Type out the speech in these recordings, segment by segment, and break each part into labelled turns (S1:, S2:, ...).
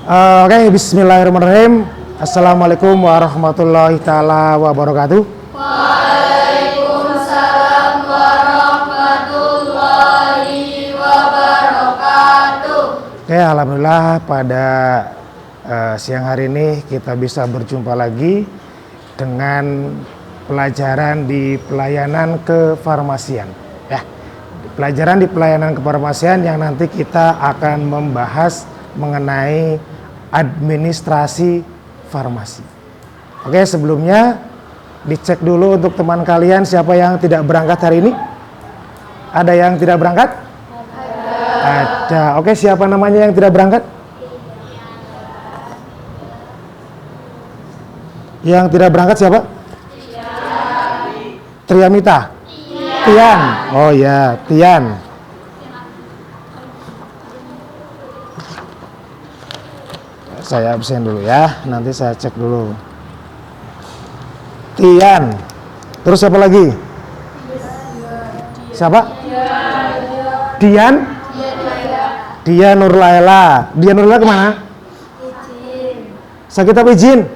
S1: Oke, bismillahirrahmanirrahim. Assalamualaikum warahmatullahi taala wabarakatuh.
S2: Waalaikumsalam warahmatullahi wabarakatuh.
S1: Oke, alhamdulillah pada siang hari ini kita bisa berjumpa lagi dengan pelajaran di pelayanan kefarmasian. Ya, pelajaran di pelayanan kefarmasian yang nanti kita akan membahas mengenai administrasi farmasi. Oke, sebelumnya dicek dulu untuk teman kalian siapa yang tidak berangkat hari ini. Ada yang tidak berangkat? Ada. Oke, siapa namanya yang tidak berangkat? Yang tidak berangkat siapa? Triamita. Tian. Oh ya, Tian. Saya absen dulu ya, nanti saya cek dulu. Tian. Terus siapa lagi? Siapa? Dian? Dian Nurlaila. Dian Nurlaila kemana? Sakit apa izin?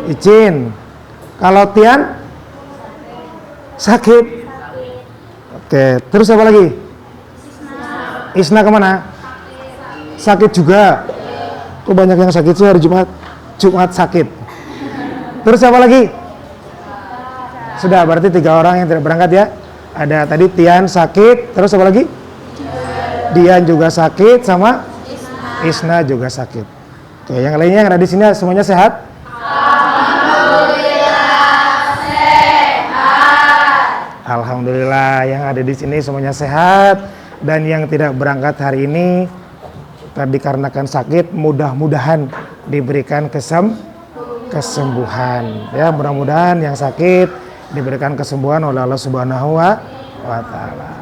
S1: Izin. Kalau Tian? Sakit. Oke, terus siapa lagi? Isna kemana? Sakit juga. Kok banyak yang sakit sih hari Jumat sakit. Terus siapa lagi? Sudah, berarti 3 orang yang tidak berangkat ya. Ada tadi Tian sakit, terus siapa lagi? Dian juga sakit, sama Isna juga sakit. Oke, yang lainnya yang ada di sini semuanya sehat? Alhamdulillah yang ada di sini semuanya sehat, dan yang tidak berangkat hari ini dikarenakan sakit mudah-mudahan diberikan kesembuhan ya, mudah-mudahan yang sakit diberikan kesembuhan oleh Allah Subhanahu wa taala.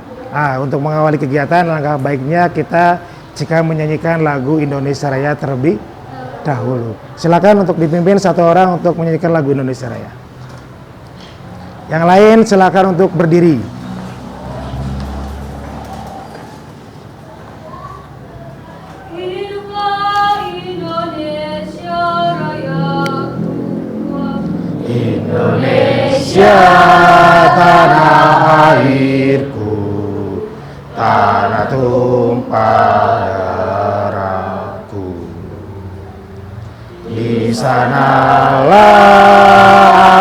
S1: Untuk mengawali kegiatan langkah baiknya kita jika menyanyikan lagu Indonesia Raya terlebih dahulu. Silakan untuk dipimpin satu orang untuk menyanyikan lagu Indonesia Raya. Yang lain silakan untuk berdiri. Indonesia tanah airku, tanah tumpah darahku. Di sanalah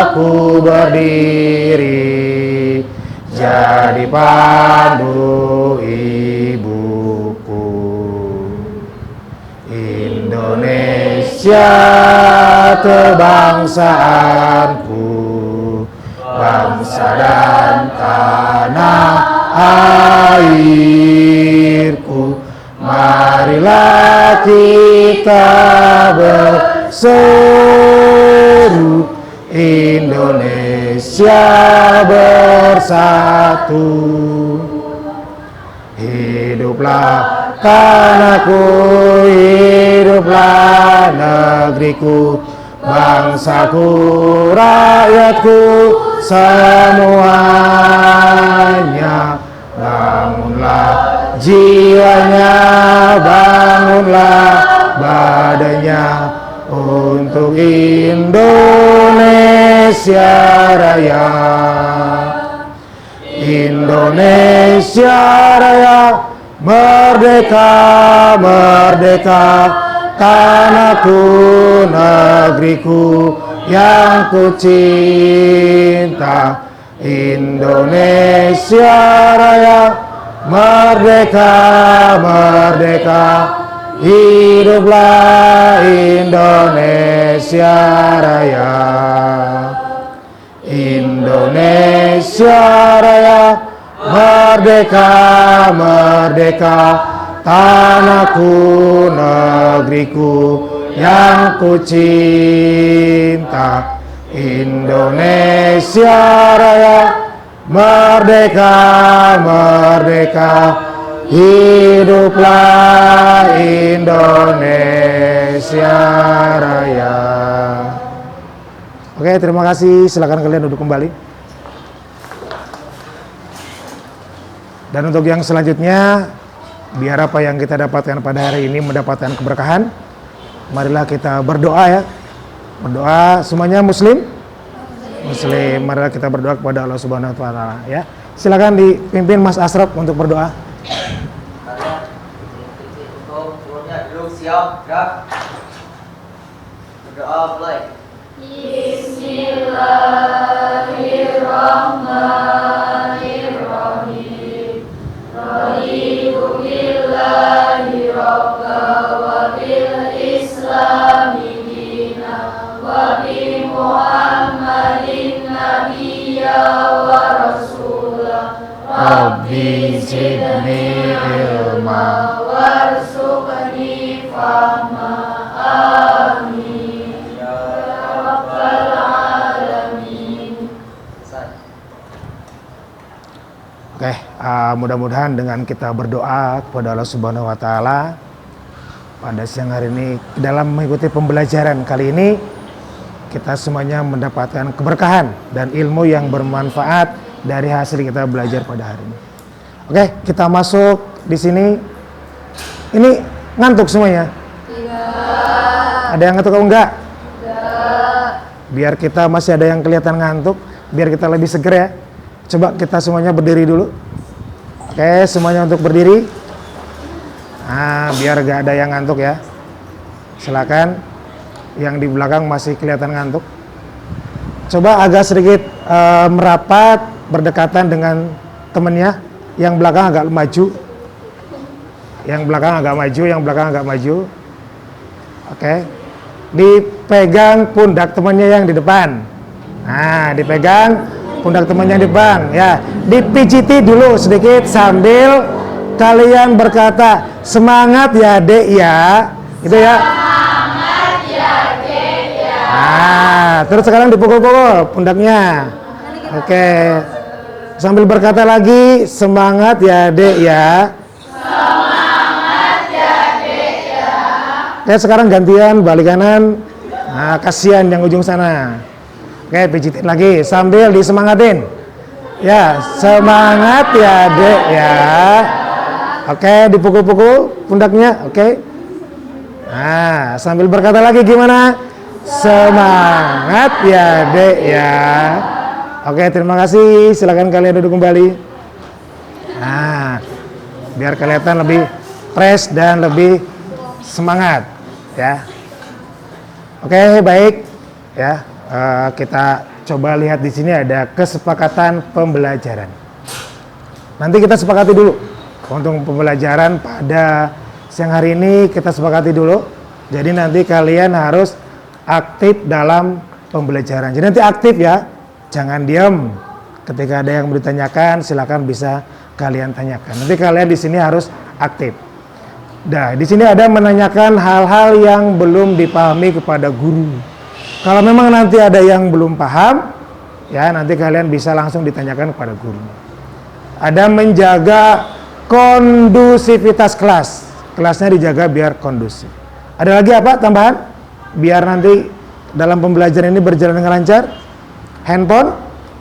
S1: aku berdiri, jadi pandu ibuku. Indonesia kebangsaanku, bangsa dan tanah airku. Marilah kita berseru, Indonesia bersatu. Hiduplah tanahku, hiduplah negeriku, bangsaku, rakyatku semuanya. Bangunlah jiwanya, bangunlah badannya untuk Indonesia Raya. Indonesia Raya, merdeka, merdeka, tanahku, negeriku yang ku cinta. Indonesia Raya, merdeka, merdeka, hiduplah Indonesia Raya. Indonesia Raya, merdeka, merdeka, tanahku, negeriku yang ku cinta. Indonesia Raya, merdeka, merdeka, hiduplah Indonesia Raya. Oke, terima kasih. Silakan kalian duduk kembali. Dan untuk yang selanjutnya, biar apa yang kita dapatkan pada hari ini mendapatkan keberkahan, marilah kita berdoa ya. Berdoa semuanya muslim? Muslim. Marilah kita berdoa kepada Allah Subhanahu wa taala ya. Silakan dipimpin Mas Asraf untuk berdoa.
S3: Untuk turunnya duduk siap, gerak. Berdoa mulai.
S2: Bismillahirrahmanirrahim. Raditu billahi rabba wa bil islami dina wa bi Muhammadin nabiyya wa rasulah.
S1: Rabbi zidni ilma.
S2: Warzuqni fahma. Amin. Ya Rabbal alamin.
S3: Selesai.
S1: Oke, mudah-mudahan dengan kita berdoa kepada Allah Subhanahu wa taala pada siang hari ini dalam mengikuti pembelajaran kali ini kita semuanya mendapatkan keberkahan dan ilmu yang bermanfaat dari hasil kita belajar pada hari ini. Oke, kita masuk di sini. Ini ngantuk semuanya? Tidak. Ada yang ngantuk atau enggak?
S2: Tidak.
S1: Biar kita masih ada yang kelihatan ngantuk, biar kita lebih seger ya. Coba kita semuanya berdiri dulu. Oke, semuanya untuk berdiri. Nah, biar gak ada yang ngantuk ya. Silakan. Yang di belakang masih kelihatan ngantuk. Coba agak sedikit merapat, berdekatan dengan temennya. Yang belakang agak maju. Yang belakang agak maju, yang belakang agak maju. Oke. Dipegang pundak temannya yang di depan. Nah, dipegang pundak temannya di depan ya. Dipijiti dulu sedikit sambil kalian berkata, "Semangat ya, Dek ya." Gitu ya.
S2: Semangat ya, Dek ya.
S1: Nah, terus sekarang dipukul-pukul pundaknya. Oke. Sambil berkata lagi, "Semangat ya, Dek ya."
S2: Semangat ya, Dek ya.
S1: Oke, sekarang gantian balik kanan. Nah, kasihan yang ujung sana. Oke, pijitin lagi sambil disemangatin. Ya, semangat ya, Dek ya. Oke, dipukul-pukul pundaknya. Oke. Nah, sambil berkata lagi gimana? Semangat ya, Dek ya. Oke, terima kasih. Silakan kalian duduk kembali. Nah, biar kelihatan lebih fresh dan lebih semangat ya. Oke, baik ya. Kita coba lihat di sini ada kesepakatan pembelajaran. Nanti kita sepakati dulu untuk pembelajaran pada siang hari ini, kita sepakati dulu. Jadi nanti kalian harus aktif dalam pembelajaran. Jadi nanti aktif ya, jangan diam. Ketika ada yang mau ditanyakan, silakan bisa kalian tanyakan. Nanti kalian di sini harus aktif. Nah, di sini ada menanyakan hal-hal yang belum dipahami kepada guru. Kalau memang nanti ada yang belum paham, ya nanti kalian bisa langsung ditanyakan kepada guru. Ada menjaga kondusivitas kelas. Kelasnya dijaga biar kondusif. Ada lagi apa tambahan? Biar nanti dalam pembelajaran ini berjalan dengan lancar. Handphone,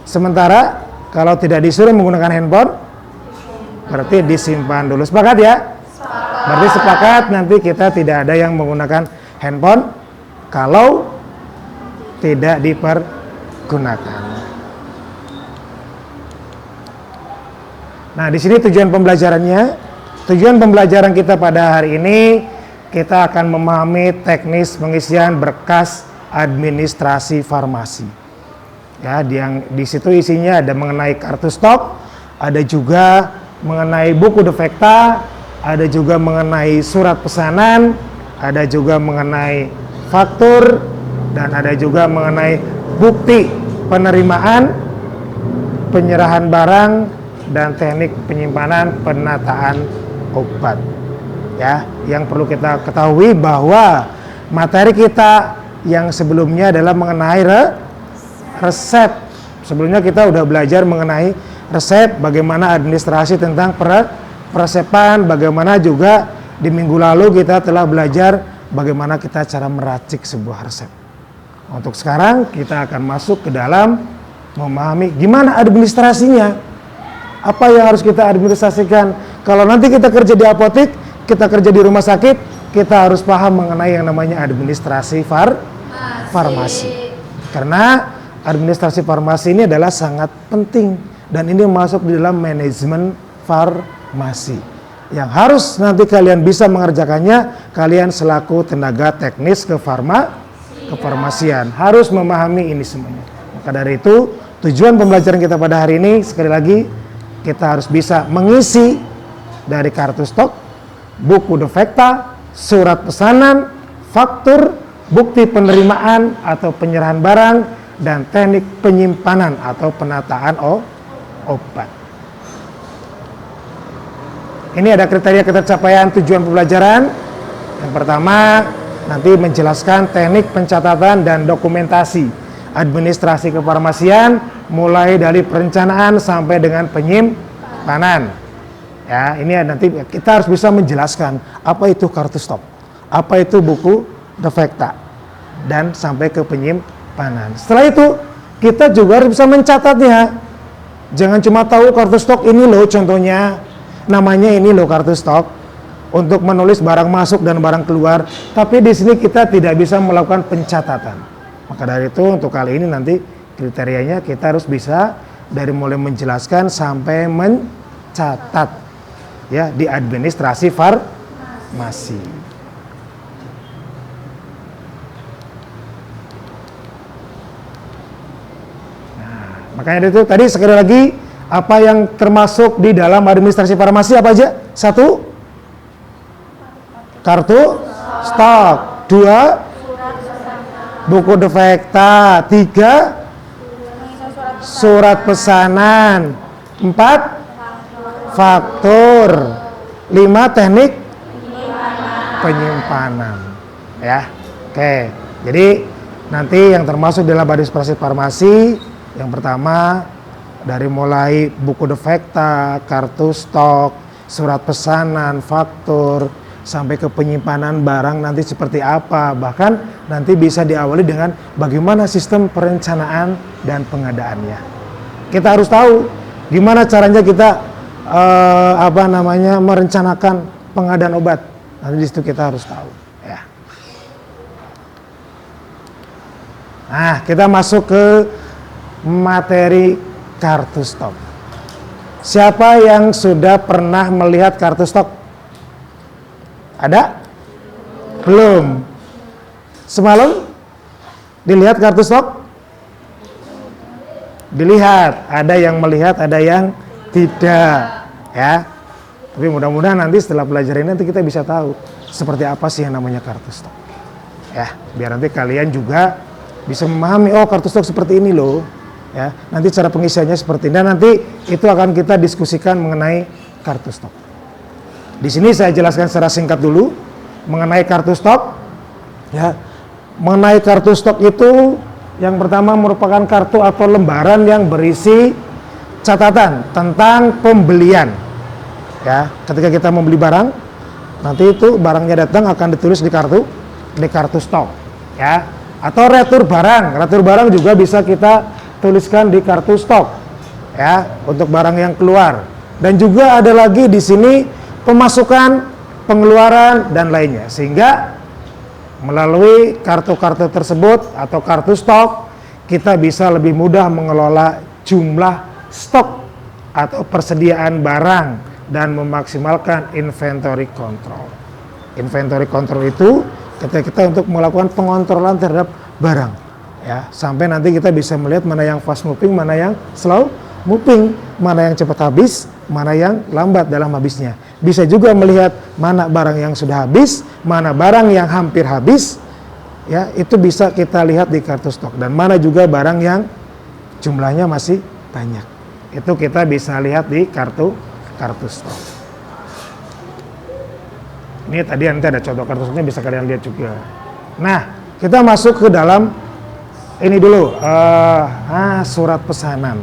S1: sementara kalau tidak disuruh menggunakan handphone, berarti disimpan dulu. Sepakat ya? Berarti sepakat nanti kita tidak ada yang menggunakan handphone kalau tidak dipergunakan. Nah, di sini tujuan pembelajarannya. Tujuan pembelajaran kita pada hari ini, kita akan memahami teknis pengisian berkas administrasi farmasi. Ya, di situ isinya ada mengenai kartu stok, ada juga mengenai buku defekta, ada juga mengenai surat pesanan, ada juga mengenai faktur, dan ada juga mengenai bukti penerimaan, penyerahan barang, dan teknik penyimpanan penataan obat. Ya, yang perlu kita ketahui bahwa materi kita yang sebelumnya adalah mengenai resep. Sebelumnya kita udah belajar mengenai resep, bagaimana administrasi tentang peresepan, bagaimana juga di minggu lalu kita telah belajar bagaimana kita cara meracik sebuah resep. Untuk sekarang kita akan masuk ke dalam memahami gimana administrasinya. Apa yang harus kita administrasikan. Kalau nanti kita kerja di apotek, kita kerja di rumah sakit, kita harus paham mengenai yang namanya administrasi farmasi. Karena administrasi farmasi ini adalah sangat penting dan ini masuk di dalam manajemen farmasi. Yang harus nanti kalian bisa mengerjakannya, kalian selaku tenaga teknis kefarmasian harus memahami ini semuanya. Maka dari itu, tujuan pembelajaran kita pada hari ini sekali lagi kita harus bisa mengisi dari kartu stok, buku defekta, surat pesanan, faktur, bukti penerimaan atau penyerahan barang, dan teknik penyimpanan atau penataan obat. Ini ada kriteria ketercapaian tujuan pembelajaran. Yang pertama, nanti menjelaskan teknik pencatatan dan dokumentasi administrasi kefarmasian mulai dari perencanaan sampai dengan penyimpanan. Ya, ini nanti kita harus bisa menjelaskan apa itu kartu stok, apa itu buku defekta, dan sampai ke penyimpanan. Setelah itu, kita juga harus bisa mencatatnya. Jangan cuma tahu kartu stok ini loh contohnya, namanya ini loh kartu stok untuk menulis barang masuk dan barang keluar, tapi di sini kita tidak bisa melakukan pencatatan. Maka dari itu untuk kali ini nanti kriterianya kita harus bisa dari mulai menjelaskan sampai mencatat ya di administrasi farmasi. Nah, makanya itu tadi sekali lagi apa yang termasuk di dalam administrasi farmasi apa aja? 1, kartu stok. 2, buku defekta. 3, surat pesanan. 4, faktur. 5, teknik penyimpanan. Ya, oke. Jadi nanti yang termasuk dalam administrasi farmasi yang pertama dari mulai buku defekta, kartu stok, surat pesanan, faktur, sampai ke penyimpanan barang nanti seperti apa. Bahkan nanti bisa diawali dengan bagaimana sistem perencanaan dan pengadaannya. Kita harus tahu gimana caranya kita merencanakan pengadaan obat. Nanti di situ kita harus tahu. Ya. Nah, kita masuk ke materi kartu stok. Siapa yang sudah pernah melihat kartu stok? Ada? Belum? Semalam dilihat kartu stok? Dilihat. Ada yang melihat, ada yang tidak. Ya. Tapi mudah-mudahan nanti setelah pelajaran ini nanti kita bisa tahu seperti apa sih yang namanya kartu stok. Ya, biar nanti kalian juga bisa memahami, oh kartu stok seperti ini loh. Ya, nanti cara pengisiannya seperti ini. Dan nanti itu akan kita diskusikan mengenai kartu stok. Di sini saya jelaskan secara singkat dulu mengenai kartu stok. Ya, mengenai kartu stok itu yang pertama merupakan kartu atau lembaran yang berisi catatan tentang pembelian. Ya, ketika kita membeli barang, nanti itu barangnya datang akan ditulis di kartu stok. Ya, atau retur barang. Retur barang juga bisa kita tuliskan di kartu stok ya untuk barang yang keluar, dan juga ada lagi di sini pemasukan, pengeluaran dan lainnya, sehingga melalui kartu-kartu tersebut atau kartu stok kita bisa lebih mudah mengelola jumlah stok atau persediaan barang dan memaksimalkan inventory control. Inventory control itu ketika kita untuk melakukan pengontrolan terhadap barang. Ya, sampai nanti kita bisa melihat mana yang fast moving, mana yang slow moving, mana yang cepat habis, mana yang lambat dalam habisnya. Bisa juga melihat mana barang yang sudah habis, mana barang yang hampir habis. Ya, itu bisa kita lihat di kartu stok, dan mana juga barang yang jumlahnya masih banyak. Itu kita bisa lihat di kartu stok. Ini tadi nanti ada contoh kartu stoknya, bisa kalian lihat juga. Nah, kita masuk ke dalam ini dulu, surat pesanan.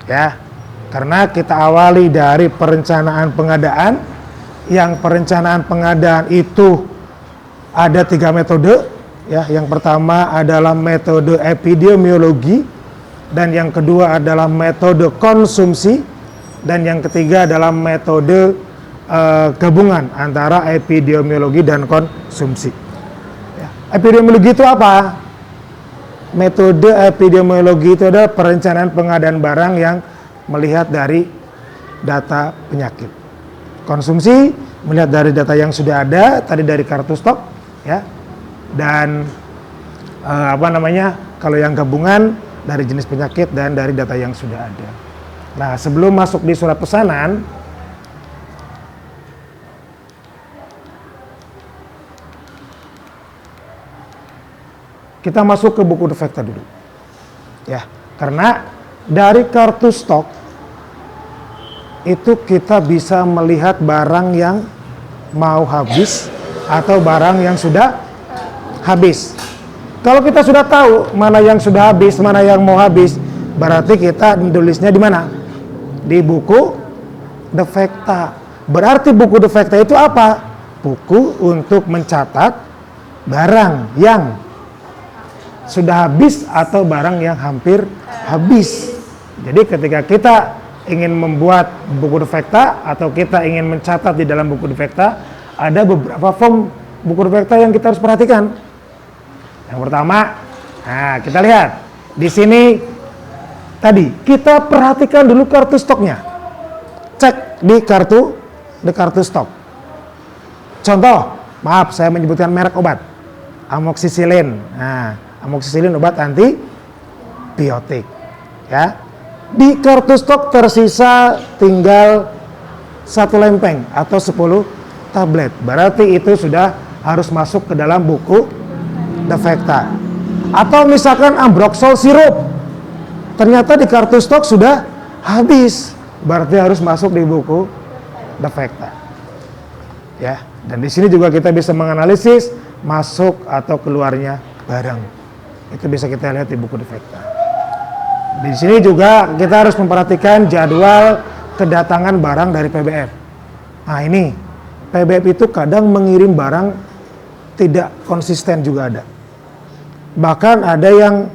S1: Ya, karena kita awali dari perencanaan pengadaan. Yang perencanaan pengadaan itu ada 3 metode. Ya, yang pertama adalah metode epidemiologi, dan yang kedua adalah metode konsumsi, dan yang ketiga adalah metode gabungan antara epidemiologi dan konsumsi. Ya. Epidemiologi itu apa? Metode epidemiologi itu adalah perencanaan pengadaan barang yang melihat dari data penyakit. Konsumsi melihat dari data yang sudah ada, tadi dari kartu stok, ya. Dan kalau yang gabungan dari jenis penyakit dan dari data yang sudah ada. Nah, sebelum masuk di surat pesanan, kita masuk ke buku defekta dulu. Ya, karena dari kartu stok itu kita bisa melihat barang yang mau habis atau barang yang sudah habis. Kalau kita sudah tahu mana yang sudah habis, mana yang mau habis, berarti kita menulisnya di mana? Di buku defekta. Berarti buku defekta itu apa? Buku untuk mencatat barang yang sudah habis atau barang yang hampir habis. Jadi ketika kita ingin membuat buku defekta atau kita ingin mencatat di dalam buku defekta, ada beberapa form buku defekta yang kita harus perhatikan. Yang pertama, nah kita lihat di sini tadi kita perhatikan dulu kartu stoknya. Cek di kartu stok. Contoh, maaf saya menyebutkan merek obat, amoksisilin. Nah, amoksisilin obat antibiotik. Ya, di kartu stok tersisa tinggal 1 lempeng atau 10 tablet. Berarti itu sudah harus masuk ke dalam buku defekta. Atau misalkan ambroxol sirup, ternyata di kartu stok sudah habis, berarti harus masuk di buku defekta. Ya, dan di sini juga kita bisa menganalisis masuk atau keluarnya barang. Itu bisa kita lihat di buku defekta. Di sini juga kita harus memperhatikan jadwal kedatangan barang dari PBF. Nah ini, PBF itu kadang mengirim barang tidak konsisten juga ada. Bahkan ada yang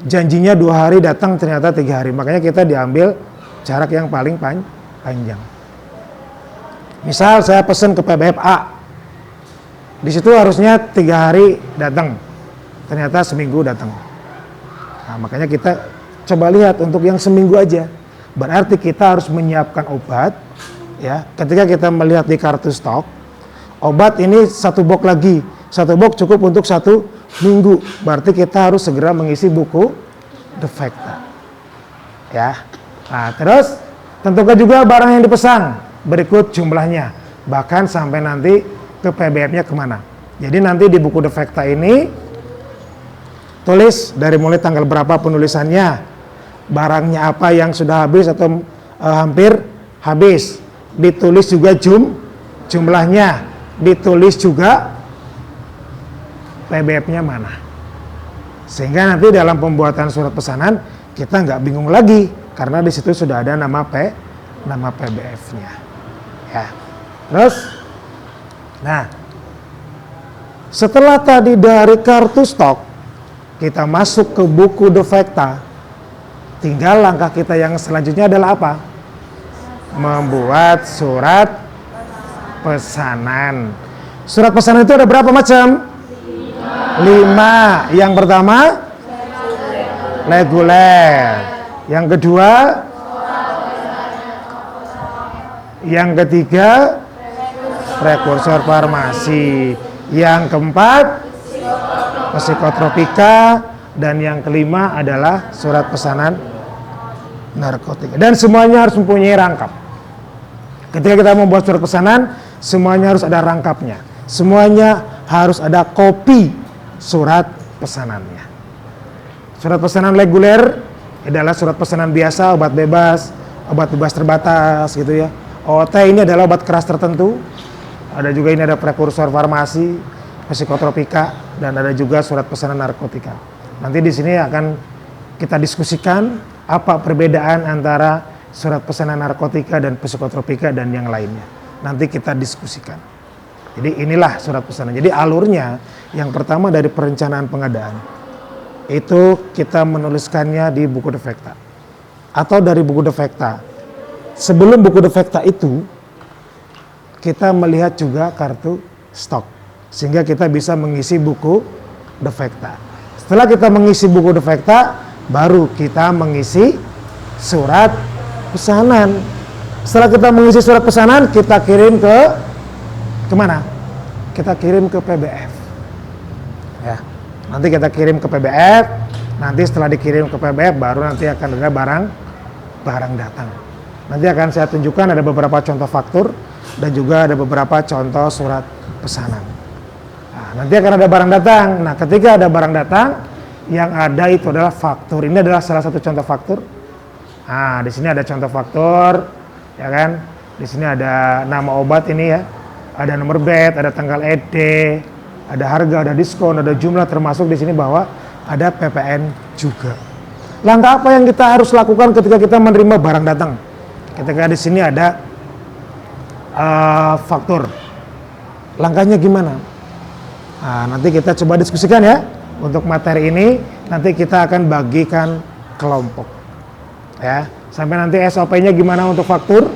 S1: janjinya 2 hari datang ternyata 3 hari. Makanya kita diambil jarak yang paling panjang. Misal saya pesan ke PBF A, di situ harusnya 3 hari datang, ternyata seminggu datang. Nah, makanya kita coba lihat untuk yang seminggu aja. Berarti kita harus menyiapkan obat. Ya, ketika kita melihat di kartu stok, obat ini 1 box lagi. 1 box cukup untuk 1 minggu. Berarti kita harus segera mengisi buku defekta. Ya. Nah, terus tentukan juga barang yang dipesan. Berikut jumlahnya. Bahkan sampai nanti ke PBF-nya kemana. Jadi nanti di buku defekta ini tulis dari mulai tanggal berapa penulisannya, barangnya apa yang sudah habis atau hampir habis. Ditulis juga jumlahnya. Ditulis juga PBF-nya mana. Sehingga nanti dalam pembuatan surat pesanan kita nggak bingung lagi karena di situ sudah ada nama PBF-nya. Ya. Terus, nah, setelah tadi dari kartu stok kita masuk ke buku defekta, tinggal langkah kita yang selanjutnya adalah apa? Membuat surat pesanan. Surat pesanan itu ada berapa macam? 5. Yang pertama reguler. Yang kedua, yang ketiga prekursor farmasi. Yang keempat psikotropika, dan yang kelima adalah surat pesanan narkotika. Dan semuanya harus mempunyai rangkap. Ketika kita membuat surat pesanan, semuanya harus ada rangkapnya. Semuanya harus ada kopi surat pesanannya. Surat pesanan reguler adalah surat pesanan biasa, obat bebas terbatas gitu ya. OT ini adalah obat keras tertentu. Ada juga ini ada prekursor farmasi, psikotropika, dan ada juga surat pesanan narkotika. Nanti di sini akan kita diskusikan apa perbedaan antara surat pesanan narkotika dan psikotropika dan yang lainnya. Nanti kita diskusikan. Jadi inilah surat pesanan. Jadi alurnya yang pertama dari perencanaan pengadaan. Itu kita menuliskannya di buku defekta. Atau dari buku defekta. Sebelum buku defekta itu kita melihat juga kartu stok. Sehingga kita bisa mengisi buku defekta. Setelah kita mengisi buku defekta, baru kita mengisi surat pesanan. Setelah kita mengisi surat pesanan, kita kirim kemana? Kita kirim ke PBF. Ya, nanti kita kirim ke PBF. Nanti setelah dikirim ke PBF, baru nanti akan ada barang datang. Nanti akan saya tunjukkan ada beberapa contoh faktur dan juga ada beberapa contoh surat pesanan. Nah, nanti akan ada barang datang. Nah, ketika ada barang datang, yang ada itu adalah faktur. Ini adalah salah satu contoh faktur. Nah, di sini ada contoh faktur, ya kan? Di sini ada nama obat ini ya, ada nomor bed, ada tanggal ED, ada harga, ada diskon, ada jumlah, termasuk di sini bahwa ada PPN juga. Langkah apa yang kita harus lakukan ketika kita menerima barang datang? Ketika di sini ada faktur, langkahnya gimana? Nah, nanti kita coba diskusikan ya. Untuk materi ini nanti kita akan bagikan kelompok, ya. Sampai nanti SOP-nya gimana untuk faktur,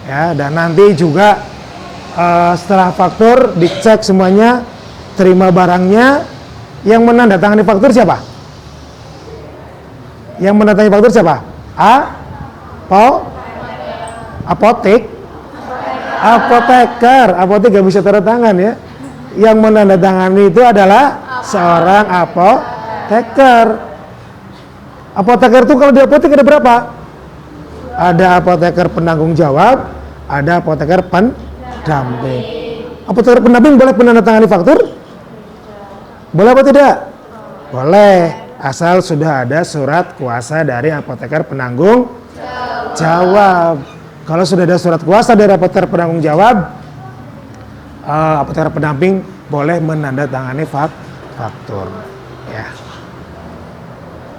S1: ya. Dan nanti juga setelah faktur dicek semuanya, terima barangnya. Yang menandatangani faktur siapa? Yang menandatangani faktur siapa? Apoteker. Apotek gak bisa tanda tangan ya. Yang menandatangani itu adalah seorang apoteker. Apoteker itu kalau di apotek ada berapa? Ada apoteker penanggung jawab, ada apoteker pendamping. Apoteker pendamping boleh menandatangani faktur? Boleh apa tidak? Boleh, asal sudah ada surat kuasa dari apoteker penanggung jawab. Kalau sudah ada surat kuasa dari apoteker penanggung jawab, apoteker pendamping boleh menandatangani faktur. Ya.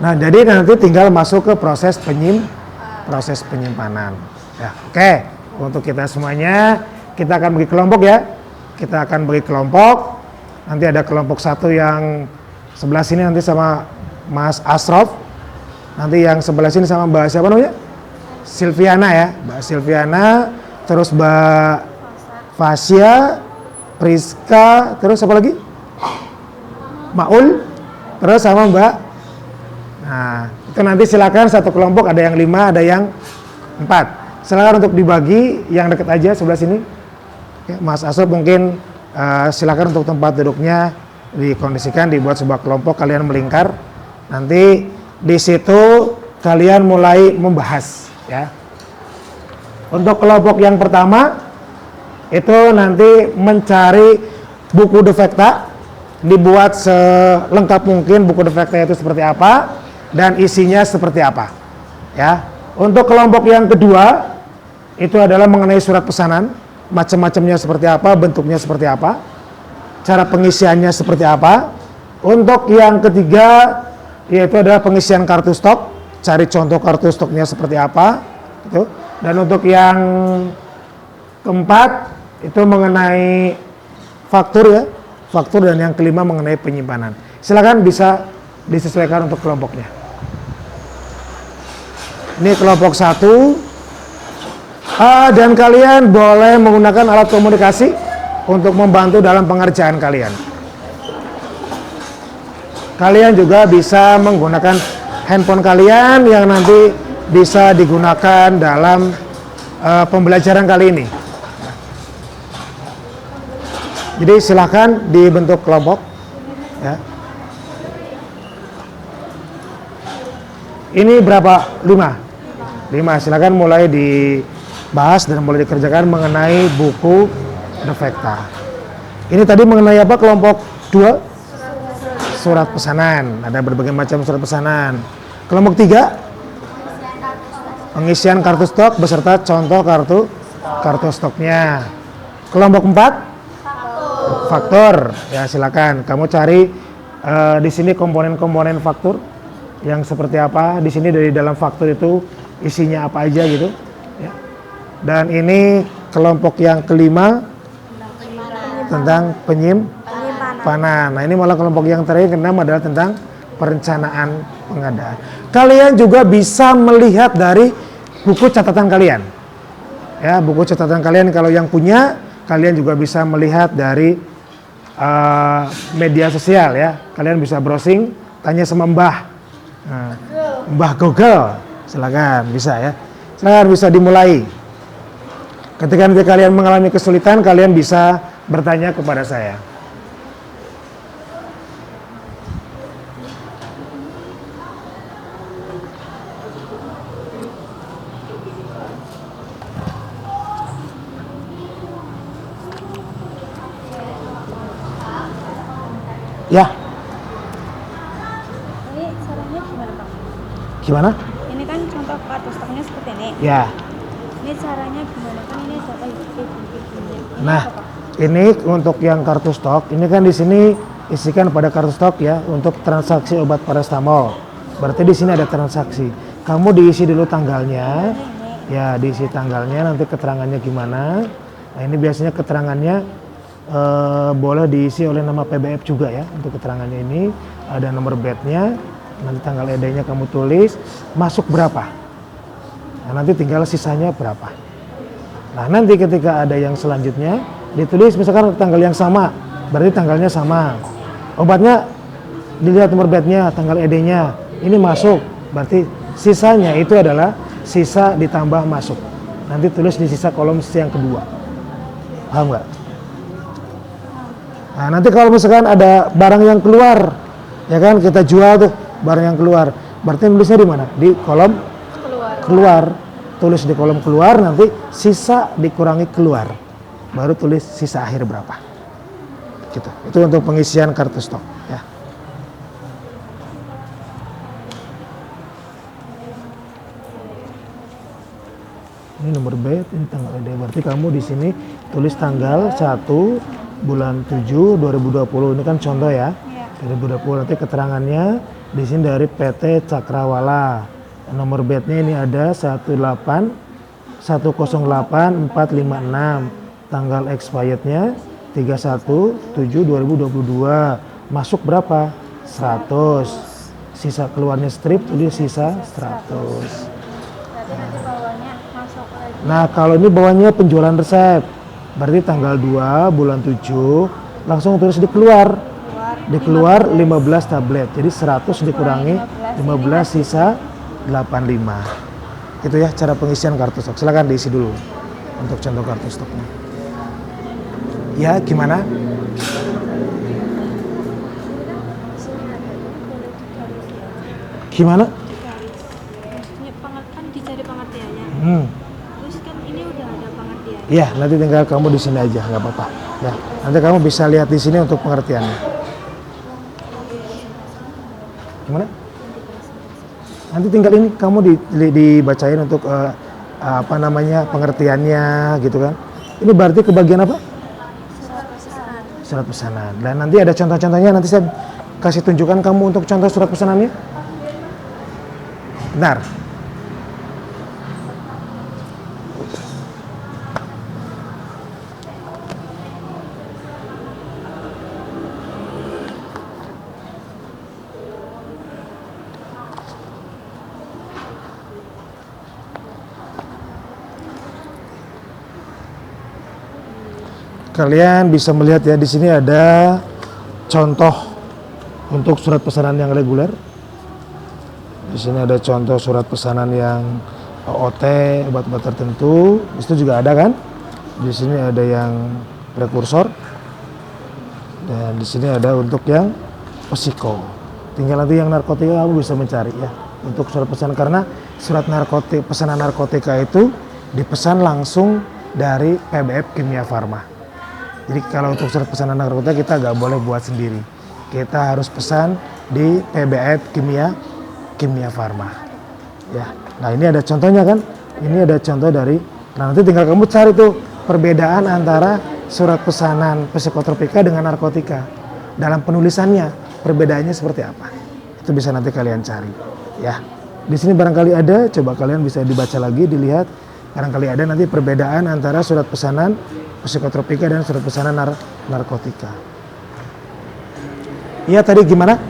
S1: Nah, jadi nanti tinggal masuk ke proses penyimpanan. Ya, oke. Untuk kita semuanya, kita akan bagi kelompok ya. Kita akan bagi kelompok. Nanti ada kelompok satu yang sebelah sini nanti sama Mas Asrof. Nanti yang sebelah sini sama Mbak siapa namanya? Silviana ya, Mbak Silviana. Terus Mbak Fasya, Priska, terus apa lagi? Maul, terus sama Mbak. Nah, itu nanti silakan satu kelompok, ada yang 5, ada yang 4. Silakan untuk dibagi, yang dekat aja sebelah sini. Oke, Mas Asrof mungkin silakan untuk tempat duduknya dikondisikan, dibuat sebuah kelompok, kalian melingkar. Nanti di situ kalian mulai membahas ya. Untuk kelompok yang pertama itu nanti mencari buku defekta, dibuat selengkap mungkin buku defekta itu seperti apa dan isinya seperti apa ya. Untuk kelompok yang kedua itu adalah mengenai surat pesanan, macam-macamnya seperti apa, bentuknya seperti apa, cara pengisiannya seperti apa. Untuk yang ketiga yaitu adalah pengisian kartu stok, cari contoh kartu stoknya seperti apa gitu. Dan untuk yang keempat itu mengenai faktur ya, faktur, dan yang kelima mengenai penyimpanan. Silakan bisa disesuaikan untuk kelompoknya. Ini kelompok 1. Dan kalian boleh menggunakan alat komunikasi untuk membantu dalam pengerjaan kalian. Kalian juga bisa menggunakan handphone kalian yang nanti bisa digunakan dalam pembelajaran kali ini. Jadi silakan dibentuk kelompok ya. Ini berapa? 5. Silakan mulai dibahas dan mulai dikerjakan mengenai buku defekta. Ini tadi mengenai apa kelompok 2? Surat pesanan. Ada berbagai macam surat pesanan. Kelompok 3? Pengisian kartu stok beserta contoh kartu stoknya. Kelompok 4? Faktur. Ya silakan. Kamu cari di sini komponen-komponen faktur yang seperti apa. Di sini dari dalam faktur itu isinya apa aja gitu. Ya. Dan ini kelompok yang kelima tentang penyimpanan. Nah ini malah kelompok yang terakhir keenam adalah tentang perencanaan pengadaan. Kalian juga bisa melihat dari buku catatan kalian. Ya, buku catatan kalian kalau yang punya kalian juga bisa melihat dari media sosial ya. Kalian bisa browsing, tanya sama Mbah. Nah, Mbah Google, silakan bisa ya. Silakan bisa dimulai. Ketika nanti kalian mengalami kesulitan, kalian bisa bertanya kepada saya. Ya,
S4: Ini caranya gimana Pak?
S1: gimana?
S4: Ini kan contoh kartu stoknya seperti ini.
S1: Ya.
S4: Ini caranya gimana kan ini ada kayak gini.
S1: Nah, ini untuk yang kartu stok, ini kan di sini isikan pada kartu stok ya untuk transaksi obat paracetamol. Berarti di sini ada transaksi. Kamu diisi dulu tanggalnya. Ya, diisi tanggalnya, nanti keterangannya gimana. Nah, ini biasanya keterangannya boleh diisi oleh nama PBF juga ya. Untuk keterangannya ini ada nomor bednya, nanti tanggal ED-nya kamu tulis, masuk berapa. Nah, nanti tinggal sisanya berapa. Nah, nanti ketika ada yang selanjutnya ditulis misalkan tanggal yang sama, berarti tanggalnya sama. Obatnya dilihat nomor bednya, tanggal ED-nya, ini masuk, berarti sisanya itu adalah sisa ditambah masuk. Nanti tulis di sisa kolom yang kedua. Paham nggak? Nah, nanti kalau misalkan ada barang yang keluar, ya kan kita jual tuh barang yang keluar, berarti nulisnya di mana? Di kolom keluar. Tulis di kolom keluar, nanti sisa dikurangi keluar, baru tulis sisa akhir berapa. Gitu. Itu untuk pengisian kartu stok. Ya. Ini nomor bed, ini tanggal ED. Berarti kamu di sini tulis tanggal 1 bulan 7 2020. Ini kan contoh ya. 2020 nanti keterangannya di sini dari PT Cakrawala. Nomor bednya ini ada 108 108 456. Tanggal expirednya 31/7/2022. Masuk berapa? 100. Sisa keluarnya strip tulis sisa 100.
S4: Nanti bawahnya masuk lagi.
S1: Nah, kalau ini bawahnya penjualan resep, berarti tanggal 2 bulan 7 langsung tulis di keluar. Di keluar 15 tablet. Jadi 100 dikurangi 15 sisa 85. Itu ya cara pengisian kartu stok. Silakan diisi dulu untuk contoh kartu stoknya. Ya, gimana? Gimana?
S4: Maksudnya kan dicari pengertiannya. Terus kan ini udah ada pengertian.
S1: Iya, nanti tinggal kamu di sini aja, nggak apa-apa. Ya, nanti kamu bisa lihat di sini untuk pengertiannya. Gimana? Nanti tinggal ini kamu dibacain untuk apa namanya pengertiannya gitu kan. Ini berarti ke bagian apa? Surat pesanan. Dan nanti ada contoh-contohnya, nanti saya kasih tunjukkan kamu untuk contoh surat pesanannya. Benar. Kalian bisa melihat ya, di sini ada contoh untuk surat pesanan yang reguler. Di sini ada contoh surat pesanan yang OOT, obat-obat tertentu. Itu juga ada kan? Di sini ada yang prekursor. Dan di sini ada untuk yang psiko. Tinggal nanti yang narkotika kamu bisa mencari ya untuk surat pesanan, karena surat pesanan narkotika itu dipesan langsung dari PBF Kimia Farma. Jadi kalau untuk surat pesanan narkotika kita nggak boleh buat sendiri. Kita harus pesan di PBF Kimia Farma. Ya. Nah, ini ada contohnya kan? Ini ada contoh dari. Nah, nanti tinggal kamu cari tuh perbedaan antara surat pesanan psikotropika dengan narkotika. Dalam penulisannya perbedaannya seperti apa? Itu bisa nanti kalian cari. Ya. Di sini barangkali ada, coba kalian bisa dibaca lagi, dilihat. Barangkali ada nanti perbedaan antara surat pesanan psikotropika dan surat pesanan narkotika. Iya, tadi gimana?
S4: Buku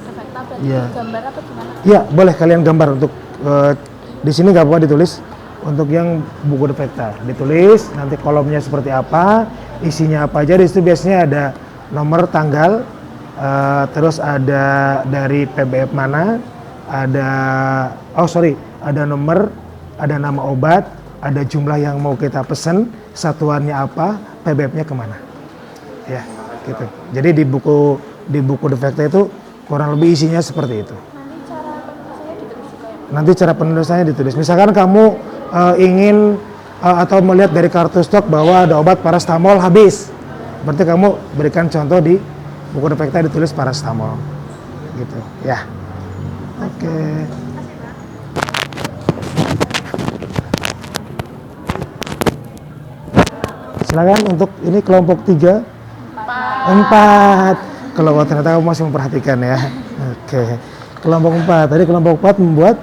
S4: defekta berarti
S1: Iya.
S4: gambar apa gimana?
S1: Iya, boleh kalian gambar untuk Di sini nggak apa-apa ditulis. Untuk yang buku defekta ditulis nanti kolomnya seperti apa, isinya apa aja. Di situ biasanya ada nomor tanggal, terus ada dari PBF mana, ada nomor, ada nama obat, ada jumlah yang mau kita pesen, satuannya apa, PBF-nya kemana, ya gitu. Jadi di buku defekta itu kurang lebih isinya seperti itu. Nanti cara penulisannya ditulis. Misalkan kamu ingin atau melihat dari kartu stok bahwa ada obat paracetamol habis, berarti kamu berikan contoh di buku defekta ditulis paracetamol, gitu, ya. Oke. Silakan untuk ini kelompok 3, 4. Kalau ternyata kamu masih memperhatikan ya. Oke. Kelompok 4. Tadi kelompok 4 membuat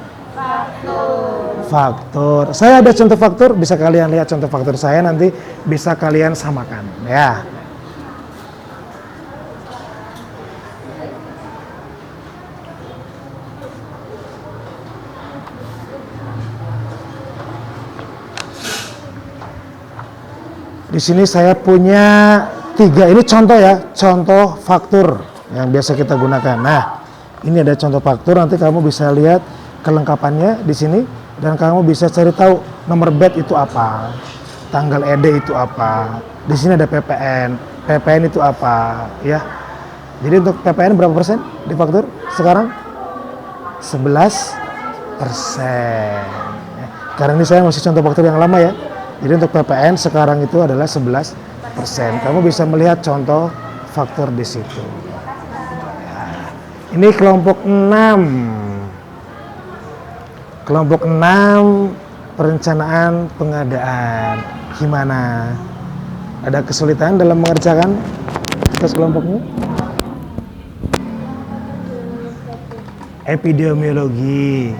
S1: faktur. Saya ada contoh faktur, bisa kalian lihat contoh faktur saya, nanti bisa kalian samakan ya. Di sini saya punya 3, ini contoh ya, contoh faktur yang biasa kita gunakan. Nah, ini ada contoh faktur, nanti kamu bisa lihat kelengkapannya di sini. Dan kamu bisa cari tahu nomor bed itu apa, tanggal ED itu apa. Di sini ada PPN, PPN itu apa, ya. Jadi untuk PPN berapa persen di faktur sekarang? 11%. Ya. Karena ini saya masih contoh faktur yang lama ya. Jadi untuk PPN sekarang itu adalah 11%. Kamu bisa melihat contoh faktur di situ. Ya. Ini kelompok 6. Kelompok 6, perencanaan pengadaan. Gimana? Ada kesulitan dalam mengerjakan tugas kelompoknya? Epidemiologi.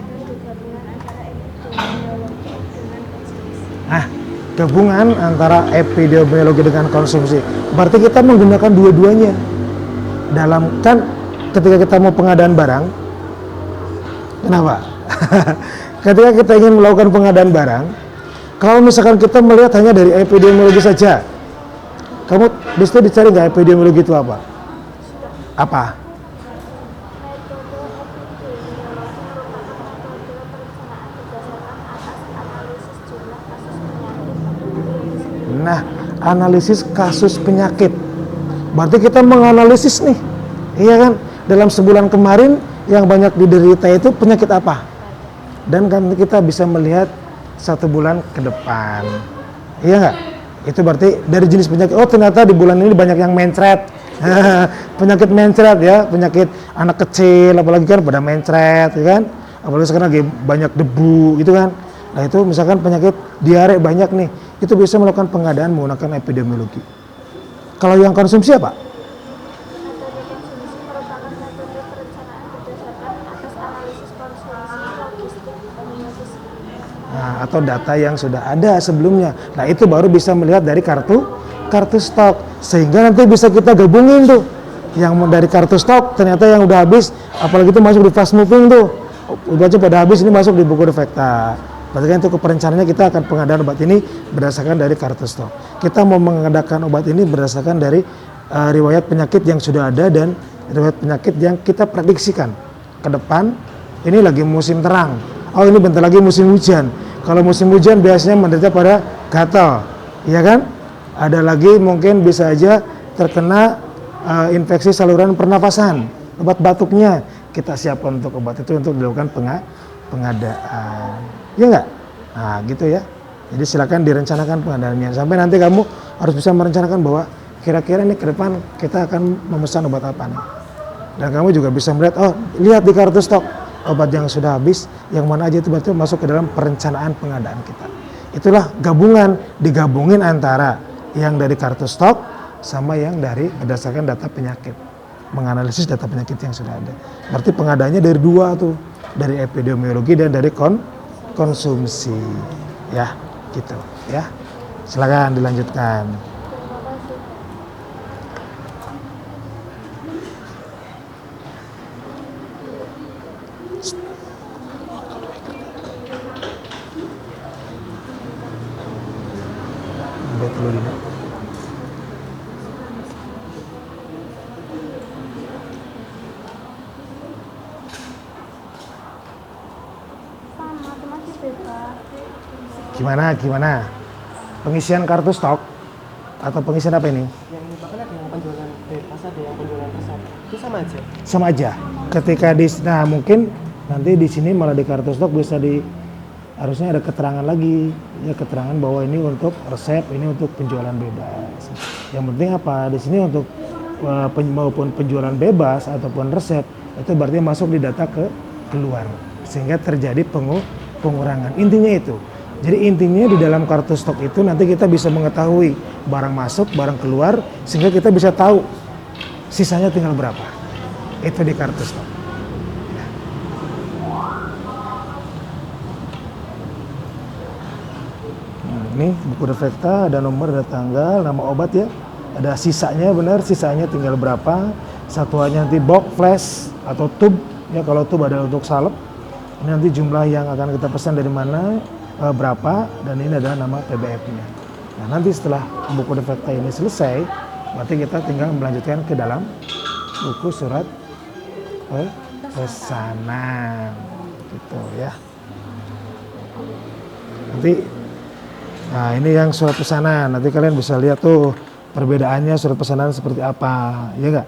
S1: Gabungan antara epidemiologi dengan konsumsi. Berarti kita menggunakan dua-duanya. Dalam kan ketika kita mau pengadaan barang, kenapa? Ketika kita ingin melakukan pengadaan barang, kalau misalkan kita melihat hanya dari epidemiologi saja, kamu di situ dicari nggak epidemiologi itu apa? Apa? Nah, analisis kasus penyakit. Berarti kita menganalisis nih, iya kan? Dalam sebulan kemarin yang banyak diderita itu penyakit apa? Dan kan kita bisa melihat 1 bulan ke depan, iya nggak? Itu berarti dari jenis penyakit. Oh ternyata di bulan ini banyak yang mencret, penyakit mencret ya, penyakit anak kecil, apalagi kan pada mencret, ya kan? Apalagi sekarang lagi banyak debu, gitu kan? Nah itu misalkan penyakit diare banyak nih, itu bisa melakukan pengadaan menggunakan epidemiologi. Kalau yang konsumsi apa? Nah, atau data yang sudah ada sebelumnya. Nah itu baru bisa melihat dari kartu stok, sehingga nanti bisa kita gabungin tuh yang dari kartu stok ternyata yang udah habis, apalagi itu masuk di fast moving tuh, udah pada habis, ini masuk di buku defekta. Berarti kan untuk perencanaannya kita akan pengadaan obat ini berdasarkan dari kartu stok. Kita mau mengadakan obat ini berdasarkan dari riwayat penyakit yang sudah ada dan riwayat penyakit yang kita prediksikan ke depan. Ini lagi musim terang, oh ini bentar lagi musim hujan. Kalau musim hujan biasanya menderita pada gatal, ya kan? Ada lagi mungkin bisa aja terkena infeksi saluran pernafasan. Obat batuknya kita siapkan untuk obat itu untuk dilakukan pengadaan, ya enggak? Nah gitu ya. Jadi silakan direncanakan pengadaannya. Sampai nanti kamu harus bisa merencanakan bahwa kira-kira ini ke depan kita akan memesan obat apa nih. Dan kamu juga bisa melihat, oh lihat di kartu stok obat yang sudah habis, yang mana aja itu berarti masuk ke dalam perencanaan pengadaan kita. Itulah gabungan, digabungin antara yang dari kartu stok sama yang dari berdasarkan data penyakit, menganalisis data penyakit yang sudah ada. Berarti pengadaannya dari 2 tuh, dari epidemiologi dan dari konsumsi, ya gitu ya. Silakan dilanjutkan. Gimana? Pengisian kartu stok atau pengisian apa ini?
S5: Yang bahkan ada yang penjualan bebas, ada yang penjualan resep. Itu sama aja.
S1: Sama aja. Ketika nah mungkin nanti di sini malah di kartu stok bisa harusnya ada keterangan lagi, ya keterangan bahwa ini untuk resep, ini untuk penjualan bebas. Yang penting apa? Di sini untuk maupun penjualan bebas ataupun resep itu berarti masuk di data keluar sehingga terjadi pengurangan. Intinya itu. Jadi intinya di dalam kartu stok itu nanti kita bisa mengetahui barang masuk, barang keluar sehingga kita bisa tahu sisanya tinggal berapa. Itu di kartu stok. Ini buku defekta, ada nomor, ada tanggal, nama obat ya, ada sisanya benar, sisanya tinggal berapa, satuannya nanti box, flash atau tube ya, kalau tube ada untuk salep. Ini nanti jumlah yang akan kita pesan dari mana, berapa, dan ini ada nama PBF-nya. Nah nanti setelah buku defekta ini selesai, berarti kita tinggal melanjutkan ke dalam buku surat pesanan, gitu ya. Nanti nah ini yang surat pesanan, nanti kalian bisa lihat tuh perbedaannya surat pesanan seperti apa, ya enggak?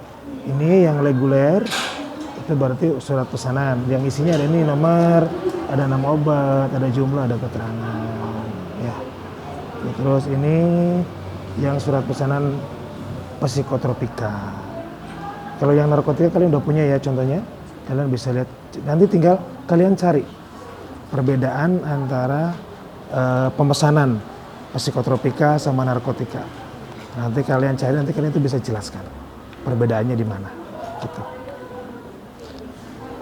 S1: Ini yang reguler, itu berarti surat pesanan, yang isinya ada ini nomor, ada nama obat, ada jumlah, ada keterangan, ya. Terus ini yang surat pesanan psikotropika. Kalau yang narkotika kalian udah punya ya contohnya, kalian bisa lihat, nanti tinggal kalian cari perbedaan antara pemesanan psikotropika sama narkotika. Nanti kalian cari, nanti kalian itu bisa jelaskan perbedaannya di mana. Gitu.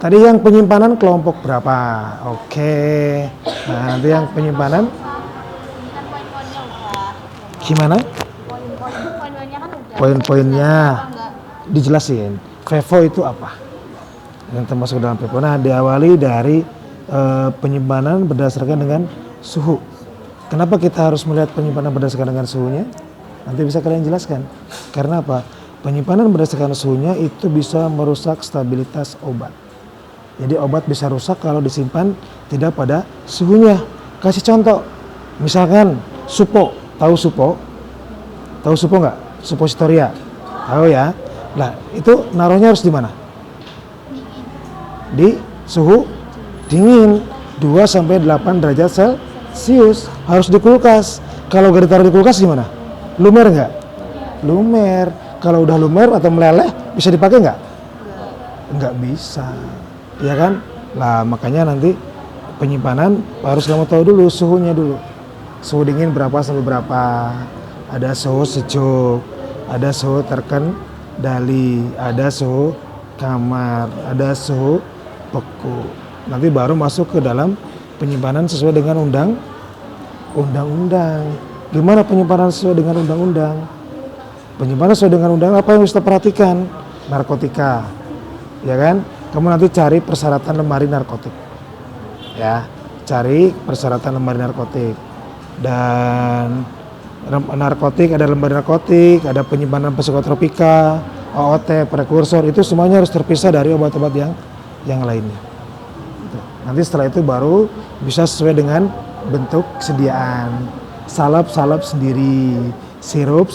S1: Tadi yang penyimpanan kelompok berapa? Oke. Nah nanti yang penyimpanan
S4: Kan poin-poinnya udah.
S1: gimana?
S4: Poin-poinnya kan udah.
S1: Poin-poinnya
S4: Enggak.
S1: dijelasin. FIFO itu apa? Yang termasuk dalam FIFO. Nah diawali dari penyimpanan berdasarkan dengan suhu. Kenapa kita harus melihat penyimpanan berdasarkan dengan suhunya? Nanti bisa kalian jelaskan. Karena apa? Penyimpanan berdasarkan suhunya itu bisa merusak stabilitas obat. Jadi obat bisa rusak kalau disimpan tidak pada suhunya. Kasih contoh. Misalkan supo, tahu supo? Tahu supo nggak? Suppositoria. Tahu ya? Nah, itu naruhnya harus di mana? Di suhu dingin 2 sampai 8 derajat Celcius, harus di kulkas. Kalau gak ditaruh di kulkas gimana? Lumer nggak? Lumer. Kalau udah lumer atau meleleh bisa dipakai nggak? Nggak bisa, ya kan? Lah makanya nanti penyimpanan harus kamu tahu dulu suhunya dulu. Suhu dingin berapa sampai berapa? Ada suhu sejuk, ada suhu terkendali, ada suhu kamar, ada suhu beku. Nanti baru masuk ke dalam penyimpanan sesuai dengan undang-undang. Gimana penyimpanan sesuai dengan undang-undang? Penyimpanan sesuai dengan undang apa yang harus kita perhatikan? Narkotika, ya kan? Kamu nanti cari persyaratan lemari narkotik, ya. Cari persyaratan lemari narkotik. Dan narkotik, ada lemari narkotik, ada penyimpanan psikotropika, OOT, prekursor, itu semuanya harus terpisah dari obat-obat yang lainnya. Nanti setelah itu baru bisa sesuai dengan bentuk sediaan. Salep sendiri, sirup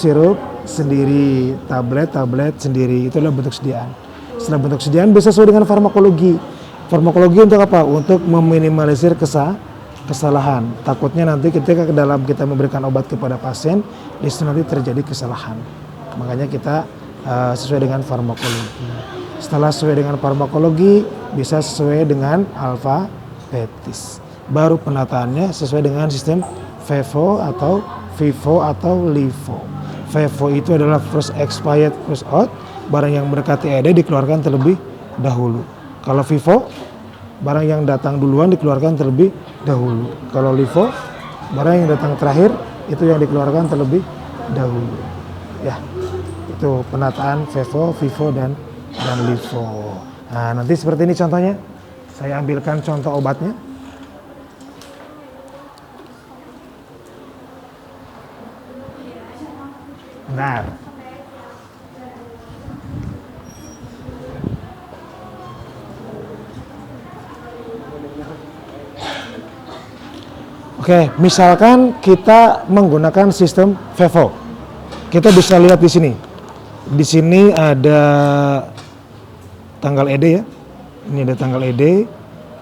S1: sendiri, tablet sendiri, itulah bentuk sediaan. Setelah bentuk sediaan bisa sesuai dengan farmakologi. Farmakologi untuk apa? Untuk meminimalisir kesalahan. Takutnya nanti ketika kita memberikan obat kepada pasien, di situ nanti terjadi kesalahan. Makanya kita sesuai dengan farmakologi. Setelah sesuai dengan farmakologi, bisa sesuai dengan alfabetis. Baru penataannya sesuai dengan sistem FIFO atau FIFO atau LIFO. FIFO itu adalah first expired first out, barang yang mendekati ED dikeluarkan terlebih dahulu. Kalau FIFO, barang yang datang duluan dikeluarkan terlebih dahulu. Kalau LIFO, barang yang datang terakhir itu yang dikeluarkan terlebih dahulu. Ya, itu penataan FIFO dan LIFO. Nah, nanti seperti ini contohnya. Saya ambilkan contoh obatnya. Benar. Oke, misalkan kita menggunakan sistem FIFO. Kita bisa lihat di sini. Di sini ada tanggal ED ya. Ini ada tanggal ED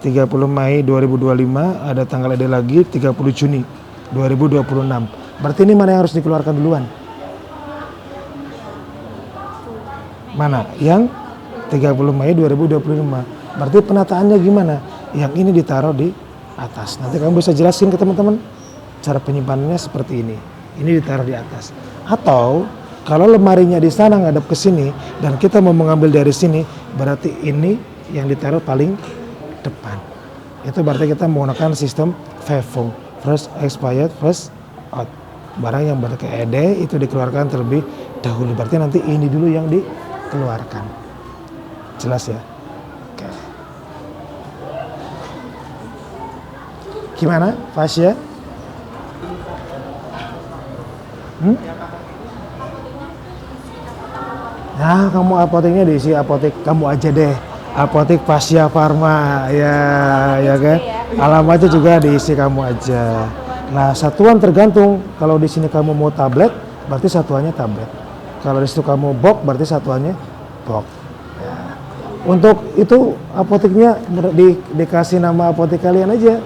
S1: 30 Mei 2025, ada tanggal ED lagi 30 Juni 2026. Berarti ini mana yang harus dikeluarkan duluan? Mana? Yang 30 Mei 2025. Berarti penataannya gimana? Yang ini ditaruh di atas. Nanti kamu bisa jelasin ke teman-teman. Cara penyimpanannya seperti ini. Ini ditaruh di atas. Atau kalau lemarinya di sana ngadep ke sini dan kita mau mengambil dari sini, berarti ini yang ditaruh paling depan. Itu berarti kita menggunakan sistem FIFO, first expired, first out. Barang yang berpakai ED itu dikeluarkan terlebih dahulu. Berarti nanti ini dulu yang dikeluarkan. Jelas ya? Oke. Gimana, Fasya? Nah, kamu apoteknya diisi apotek kamu aja deh. Apotek Fasya Farma, ya kan? Alamatnya juga diisi kamu aja. Nah, satuan tergantung. Kalau di sini kamu mau tablet, berarti satuannya tablet. Kalau di situ kamu box, berarti satuannya box. Ya. Untuk itu apoteknya dikasih nama apotek kalian aja.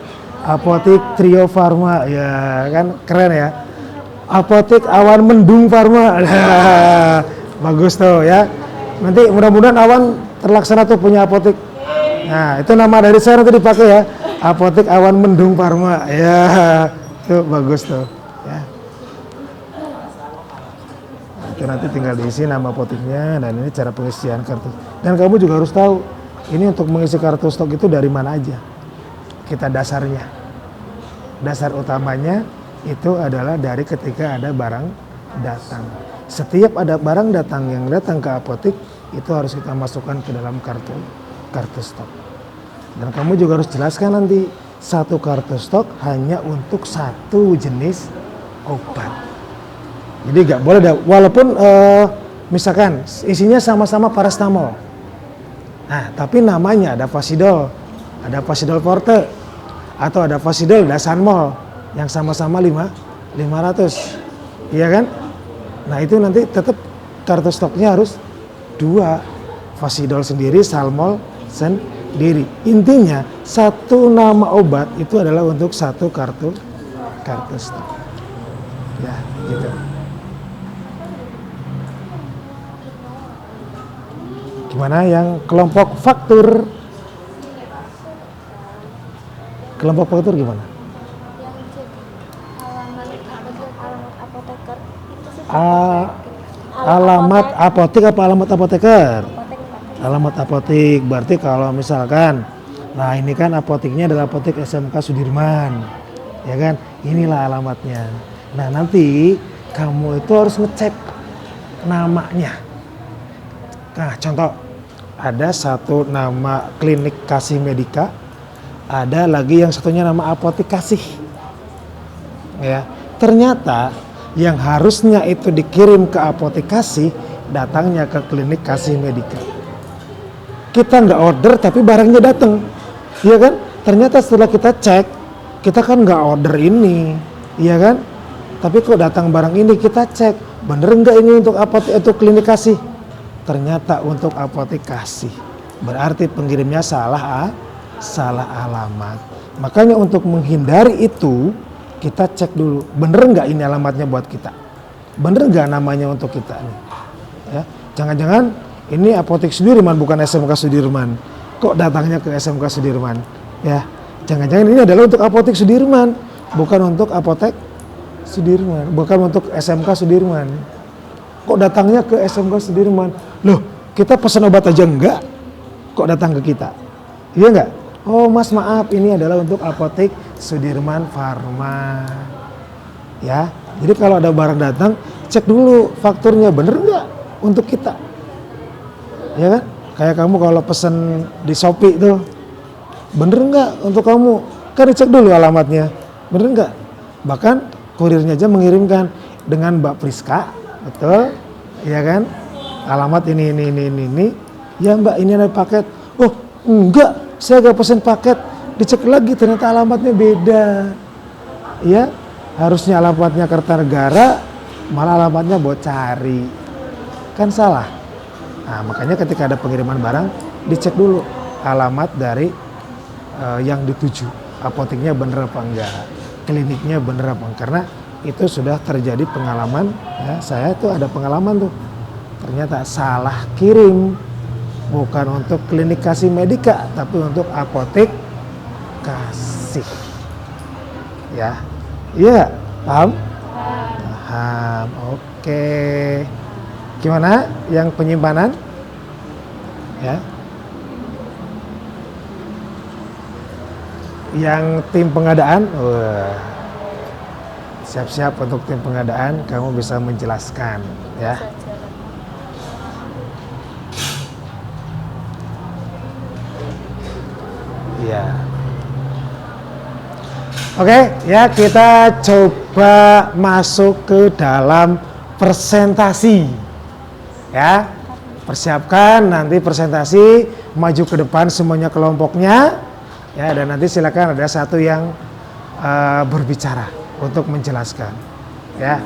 S1: Apotek Trio Farma, ya kan? Keren ya. Apotek Awan Mendung Farma. Bagus tuh ya. Nanti mudah-mudahan Awan terlaksana tuh punya apotek. Nah, itu nama dari saya nanti dipakai ya. Apotek Awan Mendung Farma. Ya, itu bagus tuh ya. Itu nanti tinggal diisi nama apoteknya dan ini cara pengisian kartu. Dan kamu juga harus tahu ini untuk mengisi kartu stok itu dari mana aja. Kita dasarnya. Dasar utamanya itu adalah dari ketika ada barang datang. Setiap ada barang datang yang datang ke apotek itu harus kita masukkan ke dalam kartu stok. Dan kamu juga harus jelaskan nanti satu kartu stok hanya untuk satu jenis obat. Jadi nggak boleh walaupun misalkan isinya sama-sama paracetamol. Nah, tapi namanya ada Fasidol, ada Fasidol Forte, atau ada Fasidol Dasanmol yang sama-sama 500. Iya kan? Nah, itu nanti tetap kartu stoknya harus 2. Fasidol sendiri, Salmol sendiri. Intinya satu nama obat itu adalah untuk satu kartu stok. Ya, gitu. Gimana yang kelompok faktur? Kelompok faktur gimana? Alamat apotek apa alamat apoteker? Alamat apotek. Berarti kalau misalkan, nah ini kan apoteknya adalah apotek SMK Sudirman, ya kan? Inilah alamatnya. Nah, nanti kamu itu harus ngecek namanya. Nah, contoh ada satu nama klinik Kasih Medika, ada lagi yang satunya nama apotek Kasih. Ya, ternyata yang harusnya itu dikirim ke apotek Kasih datangnya ke klinik Kasih Medika. Kita nggak order tapi barangnya datang, iya kan? Ternyata setelah kita cek, kita kan nggak order ini, iya kan? Tapi kok datang barang ini, kita cek bener nggak ini untuk apotek itu klinik Kasih? Ternyata untuk apotek Kasih. Berarti pengirimnya salah alamat. Makanya untuk menghindari itu kita cek dulu, bener nggak ini alamatnya buat kita? Bener nggak namanya untuk kita nih? Ya, jangan-jangan ini apotek Sudirman bukan SMK Sudirman. Kok datangnya ke SMK Sudirman? Ya, jangan-jangan ini adalah untuk apotek Sudirman, bukan untuk apotek Sudirman, bukan untuk SMK Sudirman. Kok datangnya ke SMK Sudirman? Loh, kita pesan obat aja enggak? Kok datang ke kita? Iya enggak? Oh mas maaf, ini adalah untuk apotek Sudirman Farma. Ya, jadi kalau ada barang datang, cek dulu fakturnya bener nggak untuk kita. Ya kan? Kayak kamu kalau pesen di Shopee tuh, bener nggak untuk kamu? Kan dicek dulu alamatnya, bener nggak? Bahkan kurirnya aja mengirimkan dengan Mbak Priska, betul? Ya kan? Alamat ini. Ya Mbak, ini ada paket. Oh enggak, saya gak pesen paket. Dicek lagi ternyata alamatnya beda. ya harusnya alamatnya Kertanegara, malah alamatnya Bocari, kan salah. Nah, makanya ketika ada pengiriman barang dicek dulu alamat dari yang dituju, apoteknya bener apa enggak, kliniknya bener apa enggak, karena itu sudah terjadi pengalaman ya, saya tuh ada pengalaman tuh, ternyata salah kirim, bukan untuk klinik kasih medika tapi untuk apotek kasih ya. Iya, paham? Paham. Oke, gimana yang penyimpanan ya, yang tim pengadaan? Wah, siap-siap untuk tim pengadaan, kamu bisa menjelaskan ya. Iya. Oke, ya kita coba masuk ke dalam presentasi. Ya. Persiapkan nanti presentasi, maju ke depan semuanya kelompoknya. Ya, dan nanti silakan ada satu yang berbicara untuk menjelaskan. Ya.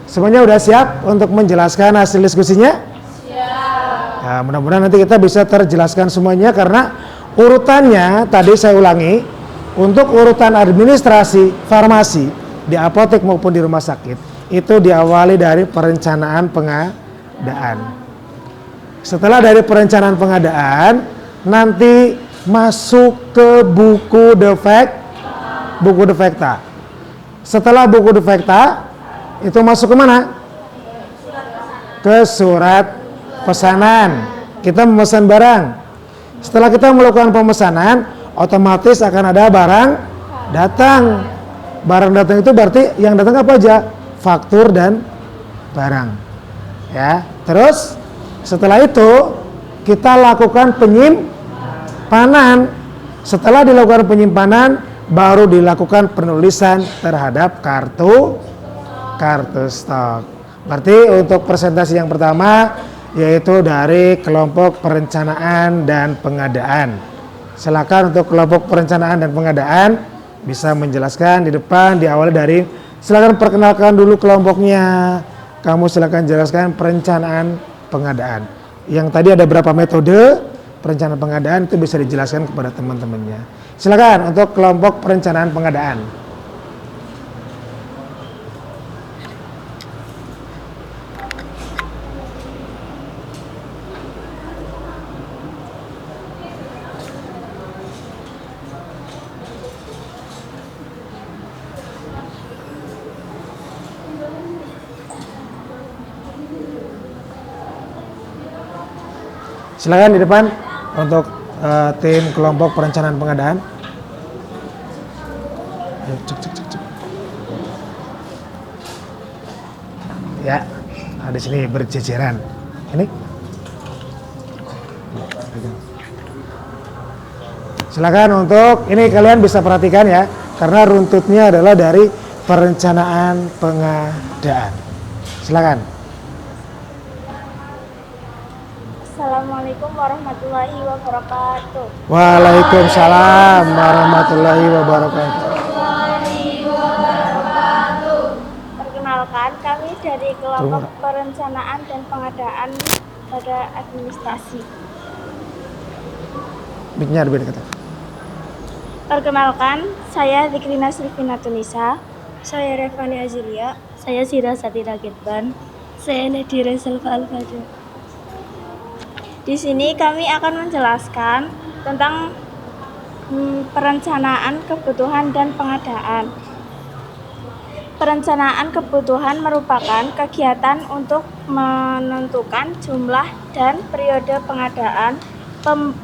S1: Semuanya udah siap untuk menjelaskan hasil diskusinya? Siap. Ya, mudah-mudahan nanti kita bisa terjelaskan semuanya, karena urutannya tadi saya ulangi, untuk urutan administrasi farmasi di apotek maupun di rumah sakit itu diawali dari perencanaan pengadaan. Setelah dari perencanaan pengadaan, nanti masuk ke buku defekta. Setelah buku defekta itu masuk ke mana? Ke surat pesanan. Kita memesan barang. Setelah kita melakukan pemesanan, otomatis akan ada barang datang. Barang datang itu berarti yang datang apa aja? Faktur dan barang. Ya. Terus setelah itu kita lakukan penyimpanan. Setelah dilakukan penyimpanan, baru dilakukan penulisan terhadap kartu stok. Berarti untuk presentasi yang pertama yaitu dari kelompok perencanaan dan pengadaan. Silakan untuk kelompok perencanaan dan pengadaan bisa menjelaskan di depan, diawali dari silakan perkenalkan dulu kelompoknya. Kamu silakan jelaskan perencanaan pengadaan. Yang tadi ada berapa metode perencanaan pengadaan itu bisa dijelaskan kepada teman-temannya. Silakan untuk kelompok perencanaan pengadaan. Silakan di depan untuk tim kelompok perencanaan pengadaan. Ayo, cek. Ya, di sini berjejeran. Ini. Silakan untuk ini kalian bisa perhatikan ya, karena runtutnya adalah dari perencanaan pengadaan. Silakan.
S4: Assalamualaikum warahmatullahi wabarakatuh.
S1: Waalaikumsalam warahmatullahi wabarakatuh.
S4: Perkenalkan, kami dari kelompok perencanaan dan pengadaan pada administrasi.
S1: Mic-nya lebih dekat.
S4: Perkenalkan, saya Zikrina Sylvina Tunisa.
S6: Saya Revani Azilia. Saya Sira Satira Kitban. Saya Nadira Selva Al-Fadil.
S4: Di sini kami akan menjelaskan tentang perencanaan kebutuhan dan pengadaan. Perencanaan kebutuhan merupakan kegiatan untuk menentukan jumlah dan periode pengadaan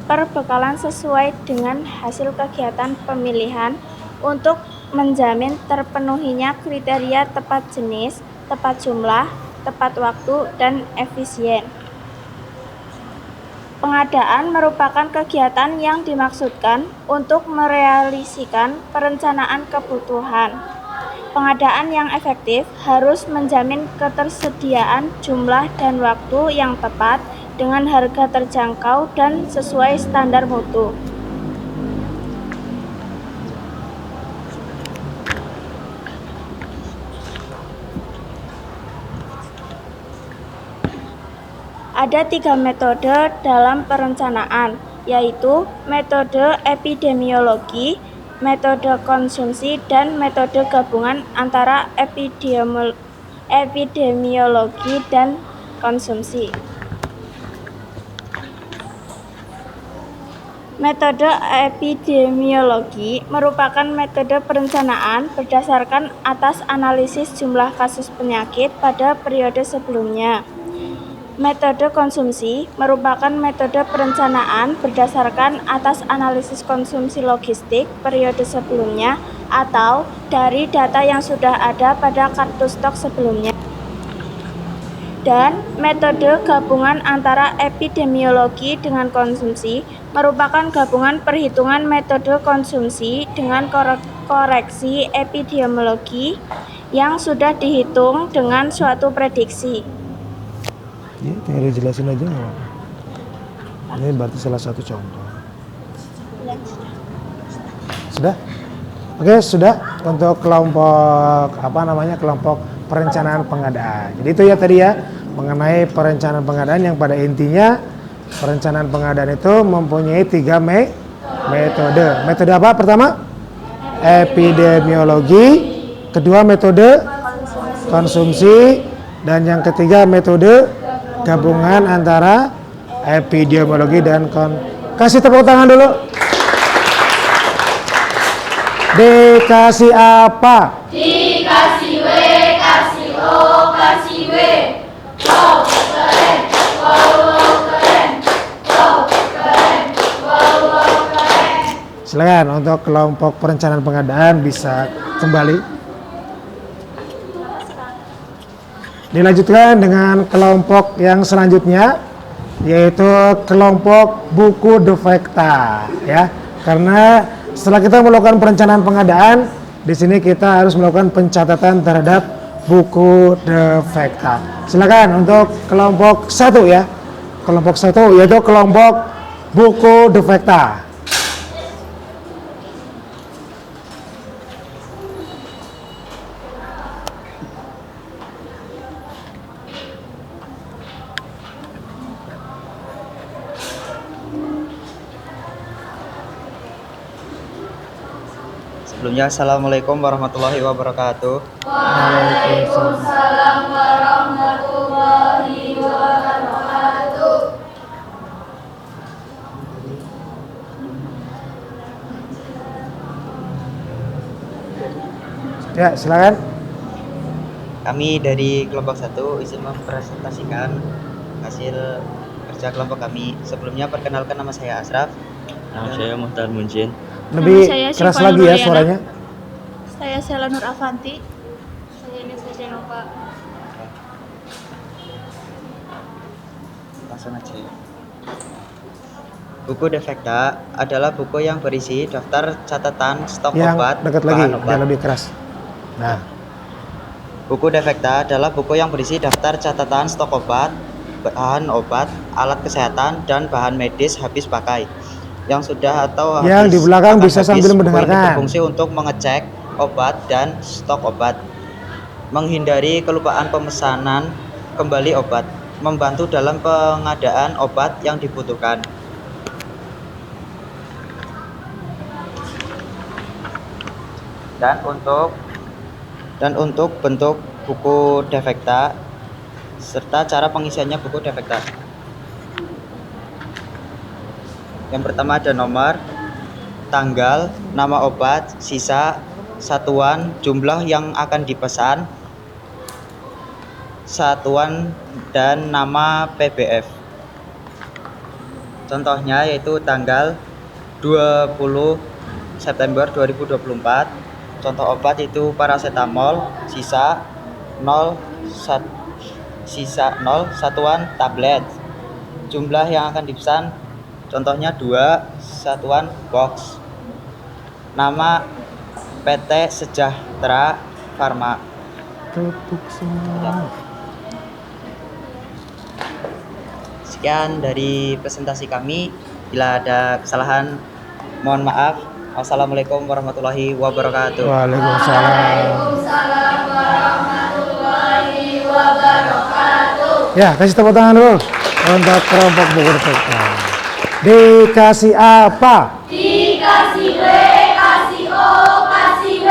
S4: perbekalan sesuai dengan hasil kegiatan pemilihan untuk menjamin terpenuhinya kriteria tepat jenis, tepat jumlah, tepat waktu, dan efisien. Pengadaan merupakan kegiatan yang dimaksudkan untuk merealisasikan perencanaan kebutuhan. Pengadaan yang efektif harus menjamin ketersediaan jumlah dan waktu yang tepat dengan harga terjangkau dan sesuai standar mutu. Ada 3 metode dalam perencanaan, yaitu metode epidemiologi, metode konsumsi, dan metode gabungan antara epidemiologi dan konsumsi. Metode epidemiologi merupakan metode perencanaan berdasarkan atas analisis jumlah kasus penyakit pada periode sebelumnya. Metode konsumsi merupakan metode perencanaan berdasarkan atas analisis konsumsi logistik periode sebelumnya atau dari data yang sudah ada pada kartu stok sebelumnya. Dan metode gabungan antara epidemiologi dengan konsumsi merupakan gabungan perhitungan metode konsumsi dengan koreksi epidemiologi yang sudah dihitung dengan suatu prediksi.
S1: Ya, tinggal dijelasin aja nggak apa-apa. Ini berarti salah satu contoh. Sudah? Oke, sudah untuk kelompok kelompok perencanaan pengadaan. Jadi itu ya tadi ya mengenai perencanaan pengadaan yang pada intinya perencanaan pengadaan itu mempunyai 3 metode. Metode apa? Pertama, epidemiologi, kedua metode konsumsi, dan yang ketiga metode gabungan antara epidemiologi dan kasih tepuk tangan dulu. Dikasih apa?
S2: Dikasih W, kasih O, kasih W. Wow, keren. Wow, keren. Wow, keren. Wow, keren.
S1: Silakan untuk kelompok perencanaan pengadaan bisa kembali. Dilanjutkan dengan kelompok yang selanjutnya, yaitu kelompok buku defekta, ya. Karena setelah kita melakukan perencanaan pengadaan, di sini kita harus melakukan pencatatan terhadap buku defekta. Silakan untuk kelompok 1 ya. Kelompok 1 yaitu kelompok buku defekta.
S3: Sebelumnya, Assalamualaikum warahmatullahi wabarakatuh.
S2: Waalaikumsalam warahmatullahi wabarakatuh.
S1: Ya, silakan.
S3: Kami dari kelompok 1 izin mempresentasikan hasil kerja kelompok kami. Sebelumnya perkenalkan, nama saya Asraf.
S7: Nama saya Muhtar Munjin.
S1: Lebih
S6: Nama saya
S1: keras
S6: Syifa
S1: lagi ya
S6: Nurliana.
S1: suaranya.
S6: Saya Sela Nur Avanti. Saya Nisa Jenova.
S3: Langsung aja ya. Buku defekta adalah buku yang berisi daftar catatan stok
S1: Yang
S3: obat,
S1: dekat lagi,
S3: bahan obat.
S1: biar lebih keras. Nah,
S3: Buku defekta adalah buku yang berisi daftar catatan stok obat, bahan obat, alat kesehatan, dan bahan medis habis pakai yang sudah atau
S1: yang
S3: habis
S1: di belakang
S3: akan
S1: bisa
S3: habis.
S1: sambil
S3: Buku ini
S1: mendengarkan.
S3: berfungsi untuk mengecek obat dan stok obat, menghindari kelupaan pemesanan kembali obat, membantu dalam pengadaan obat yang dibutuhkan. Dan untuk bentuk buku defekta serta cara pengisiannya buku defekta. Yang pertama ada nomor, tanggal, nama obat, sisa, satuan, jumlah yang akan dipesan, satuan, dan nama PBF. Contohnya yaitu tanggal 20 September 2024. Contoh obat itu paracetamol, sisa 0, satuan tablet. Jumlah yang akan dipesan, contohnya 2, satuan box. Nama PT Sejahtera Pharma.
S1: tepuk semua.
S3: Sekian dari presentasi kami. Bila ada kesalahan, mohon maaf. Wassalamualaikum warahmatullahi wabarakatuh.
S1: Waalaikumsalam.
S2: Waalaikumsalam warahmatullahi wabarakatuh.
S1: Ya, kasih tepuk tangan dulu. untuk kelompok buku TK. Dikasih apa?
S2: Dikasih W, kasih O, kasih W.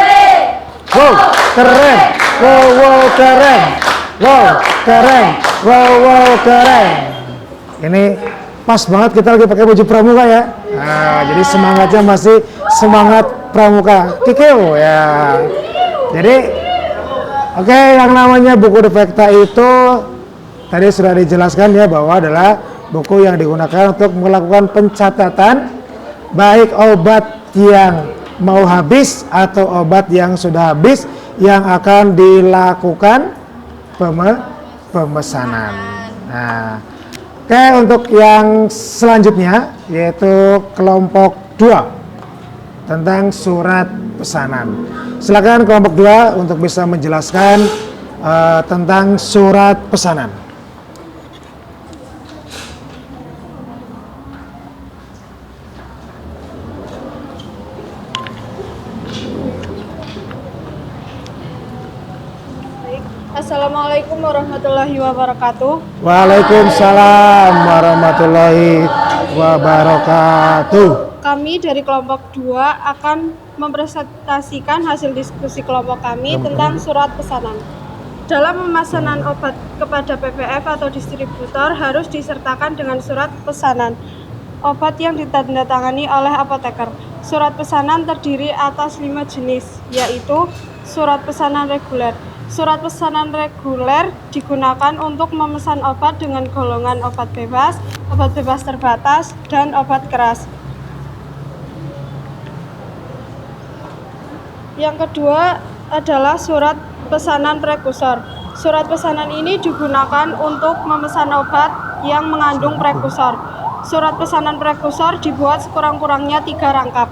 S1: Wow, keren. Wow, keren. Wow, keren. Wow, keren. Ini pas banget kita lagi pakai baju pramuka ya. Nah, jadi semangatnya masih semangat pramuka. Kikeu ya. Jadi oke, yang namanya buku defekta itu tadi sudah dijelaskan ya bahwa adalah buku yang digunakan untuk melakukan pencatatan baik obat yang mau habis atau obat yang sudah habis yang akan dilakukan pemesanan. Nah, oke, untuk yang selanjutnya yaitu kelompok 2 tentang surat pesanan. Silakan kelompok 2 untuk bisa menjelaskan tentang surat pesanan.
S8: Assalamualaikum warahmatullahi wabarakatuh.
S1: Waalaikumsalam warahmatullahi wabarakatuh.
S8: Kami dari kelompok 2 akan mempresentasikan hasil diskusi kelompok kami tentang surat pesanan. Dalam pemesanan obat kepada PPF atau distributor harus disertakan dengan surat pesanan obat yang ditandatangani oleh apoteker. Surat pesanan terdiri atas 5 jenis, yaitu surat pesanan reguler. Surat pesanan reguler digunakan untuk memesan obat dengan golongan obat bebas terbatas, dan obat keras. Yang kedua adalah surat pesanan prekursor. Surat pesanan ini digunakan untuk memesan obat yang mengandung prekursor. Surat pesanan prekursor dibuat sekurang-kurangnya 3 rangkap.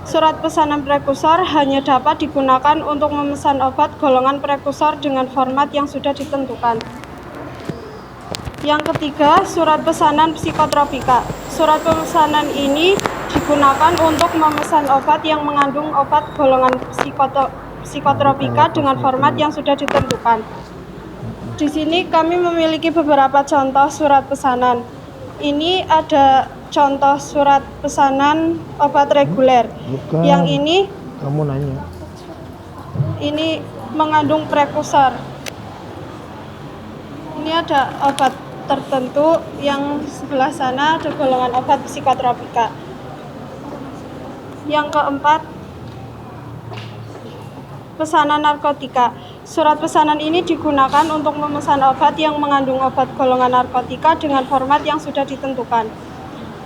S8: Surat pesanan prekursor hanya dapat digunakan untuk memesan obat golongan prekursor dengan format yang sudah ditentukan. Yang ketiga, surat pesanan psikotropika. Surat pesanan ini digunakan untuk memesan obat yang mengandung obat golongan psikotropika dengan format yang sudah ditentukan. Di sini kami memiliki beberapa contoh surat pesanan. Ini ada contoh surat pesanan obat reguler.
S1: Bukan.
S8: Yang ini
S1: Kamu nanya.
S8: ini mengandung prekursor. Ini ada obat tertentu, yang sebelah sana ada golongan obat psikotropika. Yang keempat, pesanan narkotika. Surat pesanan ini digunakan untuk memesan obat yang mengandung obat golongan narkotika dengan format yang sudah ditentukan.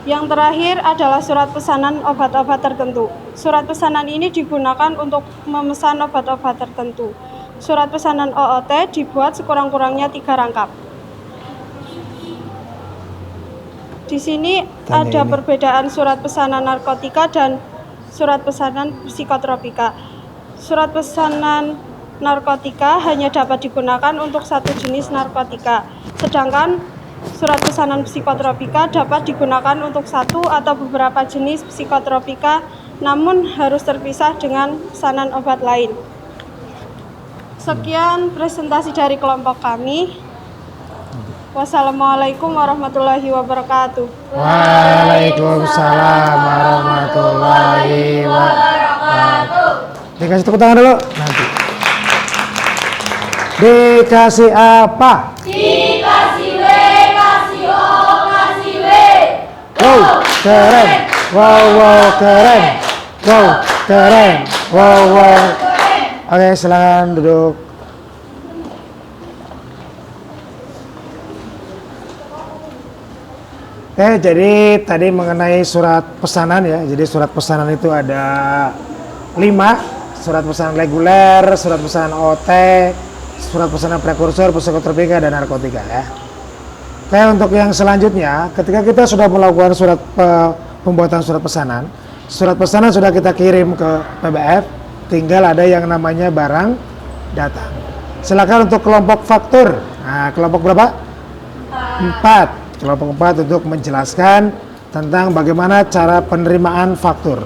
S8: Yang terakhir adalah surat pesanan obat-obat tertentu. Surat pesanan ini digunakan untuk memesan obat-obat tertentu. Surat pesanan OOT dibuat sekurang-kurangnya 3 rangkap. Di sini ada perbedaan surat pesanan narkotika dan surat pesanan psikotropika. Surat pesanan narkotika hanya dapat digunakan untuk satu jenis narkotika, sedangkan surat pesanan psikotropika dapat digunakan untuk satu atau beberapa jenis psikotropika, namun harus terpisah dengan pesanan obat lain. Sekian presentasi dari kelompok kami. Wassalamualaikum warahmatullahi wabarakatuh.
S1: Waalaikumsalam warahmatullahi wabarakatuh. Dikasih tepuk tangan dulu nanti. Dikasih apa?
S2: Dikasih W, kasih O, kasih W.
S1: Wow, keren. Wow, keren. Wow, keren. Wow. Oke, silakan duduk. Oke, jadi tadi mengenai surat pesanan ya. Jadi surat pesanan itu ada 5. Surat pesanan reguler, surat pesanan OT, surat pesanan prekursor, psikotropika, dan narkotika ya. Oke, untuk yang selanjutnya, ketika kita sudah melakukan pembuatan surat pesanan sudah kita kirim ke PBF, tinggal ada yang namanya barang datang. Silakan untuk kelompok faktur. Nah, kelompok berapa? 4. Kelompok 4 untuk menjelaskan tentang bagaimana cara penerimaan faktur.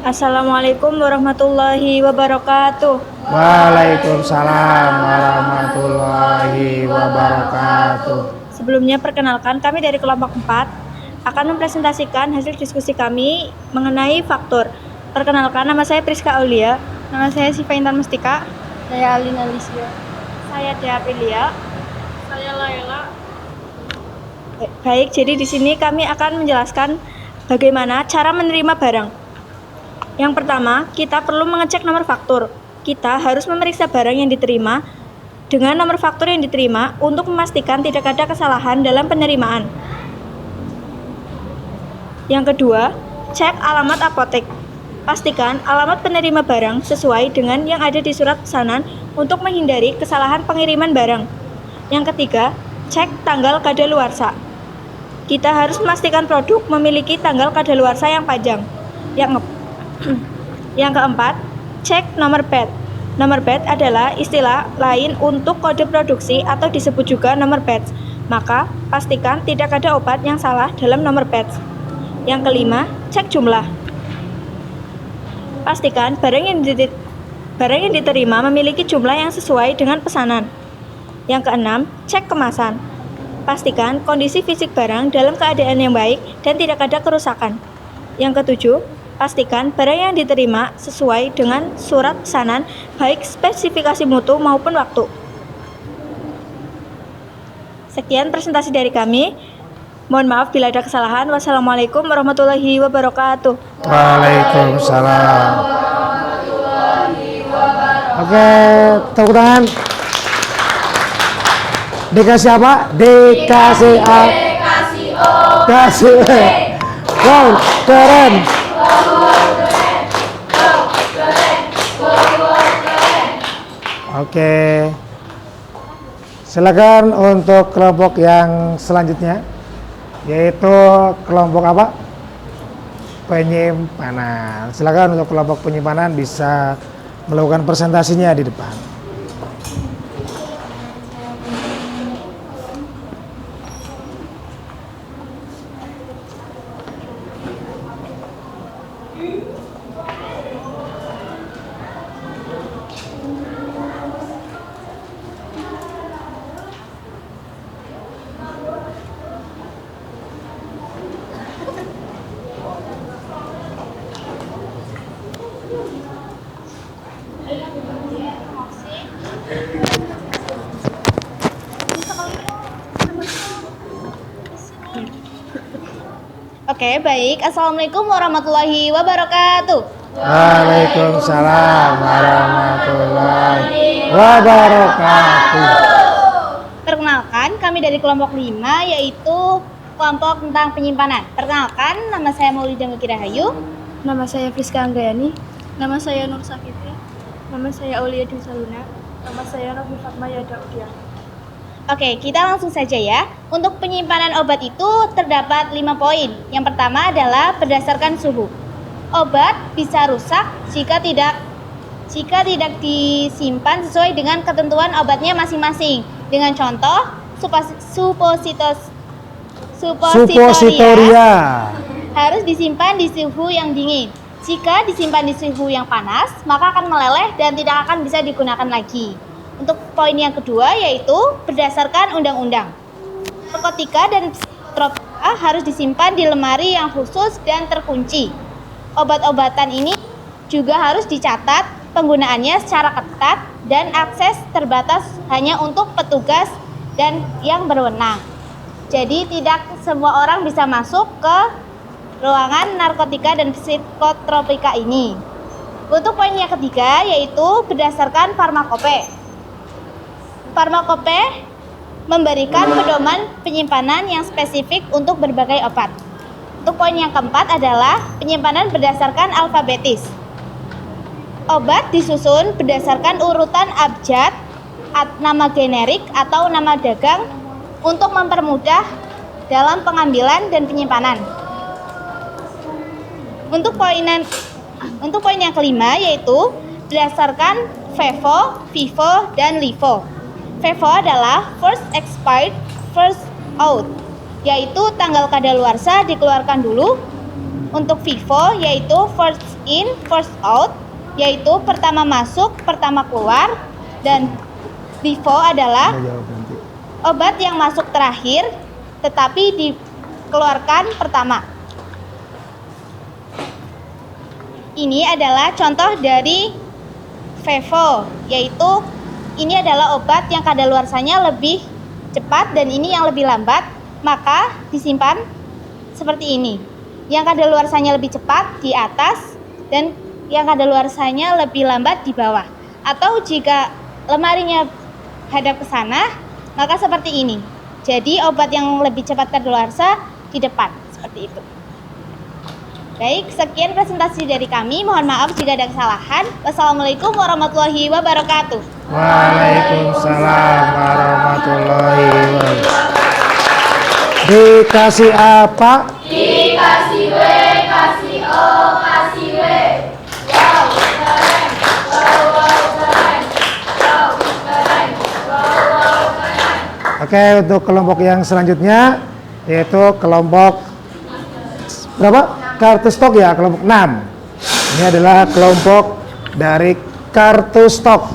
S4: Assalamualaikum warahmatullahi wabarakatuh.
S1: Waalaikumsalam warahmatullahi wabarakatuh.
S4: Sebelumnya perkenalkan, kami dari kelompok 4 akan mempresentasikan hasil diskusi kami mengenai faktor. Perkenalkan, nama saya Priska Aulia.
S8: Nama saya Siva Intan Mustika.
S6: Saya Alina Alicia.
S4: Saya Dea Aprilia.
S8: Saya Laila.
S4: Baik, jadi di sini kami akan menjelaskan bagaimana cara menerima barang. Yang pertama, kita perlu mengecek nomor faktur. Kita harus memeriksa barang yang diterima dengan nomor faktur yang diterima untuk memastikan tidak ada kesalahan dalam penerimaan. Yang kedua, cek alamat apotek. Pastikan alamat penerima barang sesuai dengan yang ada di surat pesanan untuk menghindari kesalahan pengiriman barang. Yang ketiga, cek tanggal kadaluarsa. Kita harus memastikan produk memiliki tanggal kadaluarsa yang panjang. Yang keempat, cek nomor batch. Nomor batch adalah istilah lain untuk kode produksi atau disebut juga nomor batch. Maka, pastikan tidak ada obat yang salah dalam nomor batch. Yang kelima, cek jumlah. Pastikan barang yang diterima memiliki jumlah yang sesuai dengan pesanan. Yang keenam, cek kemasan. Pastikan kondisi fisik barang dalam keadaan yang baik dan tidak ada kerusakan. Yang ketujuh, pastikan barang yang diterima sesuai dengan surat pesanan, baik spesifikasi mutu maupun waktu. Sekian presentasi dari kami. Mohon maaf bila ada kesalahan. Wassalamualaikum warahmatullahi wabarakatuh.
S1: Waalaikumsalam. Oke, tepuk tangan. Dikasih apa? DKCA. Kasih. Wow, keren. Oke. Silakan untuk kelompok yang selanjutnya, yaitu kelompok apa? Penyimpanan. Silakan untuk kelompok penyimpanan bisa melakukan presentasinya di depan.
S2: Oke, baik. Assalamualaikum warahmatullahi wabarakatuh.
S1: Waalaikumsalam warahmatullahi wabarakatuh.
S2: Perkenalkan, kami dari kelompok 5, yaitu kelompok tentang penyimpanan. Perkenalkan, nama saya Maulida Mekirahayu.
S6: Nama saya Friska Anggayani. Nama saya Nur Sakiti. Nama saya Aulia Dinsaluna. Nama saya Novi Fatma Yadaudia.
S2: Oke, kita langsung saja ya. Untuk penyimpanan obat itu terdapat 5 poin. Yang pertama adalah berdasarkan suhu. Obat bisa rusak jika tidak disimpan sesuai dengan ketentuan obatnya masing-masing. Dengan contoh, suppositoria harus disimpan di suhu yang dingin. Jika disimpan di suhu yang panas, maka akan meleleh dan tidak akan bisa digunakan lagi. Untuk poin yang kedua yaitu berdasarkan undang-undang. Narkotika dan psikotropika harus disimpan di lemari yang khusus dan terkunci. Obat-obatan ini juga harus dicatat penggunaannya secara ketat dan akses terbatas hanya untuk petugas dan yang berwenang. Jadi tidak semua orang bisa masuk ke ruangan narkotika dan psikotropika ini. Untuk poin yang ketiga yaitu berdasarkan farmakope. Farmakope memberikan pedoman penyimpanan yang spesifik untuk berbagai obat. Untuk poin yang keempat adalah penyimpanan berdasarkan alfabetis. Obat disusun berdasarkan urutan abjad, nama generik atau nama dagang untuk mempermudah dalam pengambilan dan penyimpanan. Untuk poin yang kelima yaitu berdasarkan FIFO, FIFO, dan LIFO. FIFO adalah first expired, first out, yaitu tanggal kadaluarsa dikeluarkan dulu, Untuk FIFO yaitu first in, first out, yaitu pertama masuk, pertama keluar. Dan LIFO adalah obat yang masuk terakhir tetapi dikeluarkan pertama. Ini adalah contoh dari FEVO, yaitu ini adalah obat yang kadaluarsanya lebih cepat dan ini yang lebih lambat, maka disimpan seperti ini. Yang kadaluarsanya lebih cepat di atas dan yang kadaluarsanya lebih lambat di bawah. Atau jika lemarinya hadap ke sana, maka seperti ini. Jadi obat yang lebih cepat kadaluarsa di depan, seperti itu. Baik, sekian presentasi dari kami. Mohon maaf jika ada kesalahan. Wassalamualaikum warahmatullahi wabarakatuh.
S1: Waalaikumsalam warahmatullahi wabarakatuh. Dikasih apa?
S9: Dikasih W, kasih O, kasih W. Wow, keren. Wow, wow, keren. Wow, keren. Wow, wow, keren.
S1: Oke, untuk kelompok yang selanjutnya yaitu kelompok berapa? Kartu stok ya, kelompok 6. Ini adalah kelompok dari kartu stok.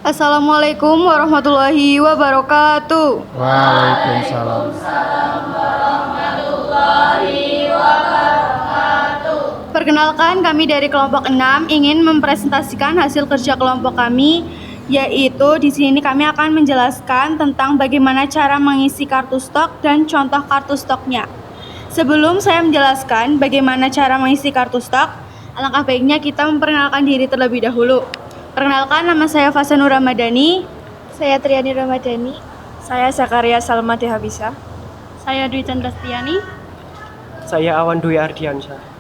S6: Assalamualaikum warahmatullahi wabarakatuh.
S1: Waalaikumsalam.
S6: Perkenalkan, kami dari kelompok 6 ingin mempresentasikan hasil kerja kelompok kami, yaitu di sini kami akan menjelaskan tentang bagaimana cara mengisi kartu stok dan contoh kartu stoknya. Sebelum saya menjelaskan bagaimana cara mengisi kartu stok, alangkah baiknya kita memperkenalkan diri terlebih dahulu. Perkenalkan, nama saya Fasanur Ramadhani.
S4: Saya Triani Ramadhani.
S6: Saya Zakaria Salma Dehabisa.
S4: Saya Dwi Chandrastiani.
S5: Saya Awan Dwi Ardiansyah.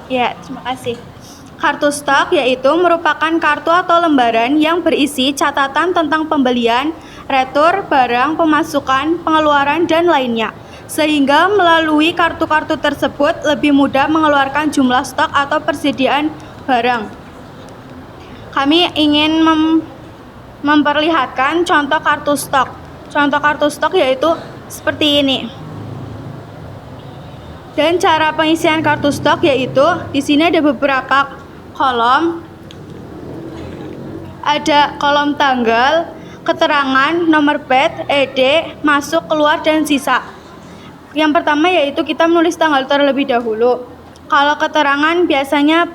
S6: Ya, terima kasih. Kartu stok yaitu merupakan kartu atau lembaran yang berisi catatan tentang pembelian, retur, barang, pemasukan, pengeluaran, dan lainnya. Sehingga melalui kartu-kartu tersebut lebih mudah mengeluarkan jumlah stok atau persediaan barang. Kami ingin memperlihatkan contoh kartu stok. Contoh kartu stok yaitu seperti ini. Dan cara pengisian kartu stok yaitu di sini ada beberapa kolom. Ada kolom tanggal, keterangan, nomor pet, ED, masuk, keluar, dan sisa. Yang pertama yaitu kita menulis tanggal terlebih dahulu. Kalau keterangan biasanya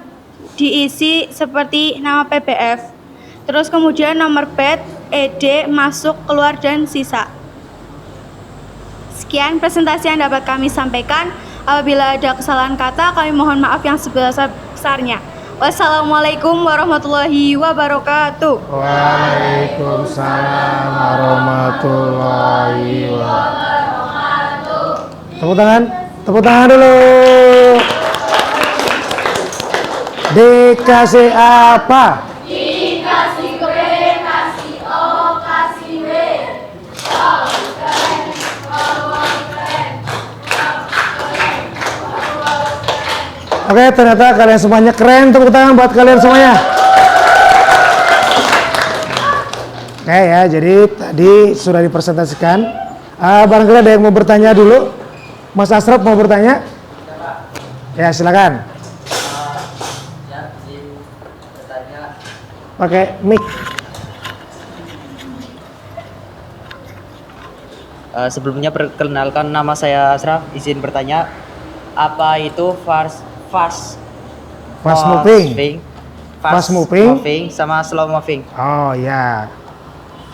S6: diisi seperti nama PPF. Terus kemudian nomor pet, ED, masuk, keluar, dan sisa. Sekian presentasi yang dapat kami sampaikan. Apabila ada kesalahan kata, kami mohon maaf yang sebesar-besarnya. Wassalamualaikum warahmatullahi wabarakatuh.
S1: Waalaikumsalam warahmatullahi wabarakatuh. Tepuk tangan dulu. Dikasih apa?
S9: Dikasih W, kasih O, kasih W. Wow, keren. Wow, wow, keren. Wow, keren. Wow, wow, keren.
S1: Oke, ternyata kalian semuanya keren. Tepuk tangan buat kalian semuanya. Oke ya, jadi tadi sudah dipresentasikan. Barangkali ada yang mau bertanya dulu. Mas Asraf mau bertanya? Ya, silakan. Pakai mic.
S3: Sebelumnya perkenalkan, nama saya Asraf. Izin bertanya, apa itu fast moving sama slow moving?
S1: Oh ya,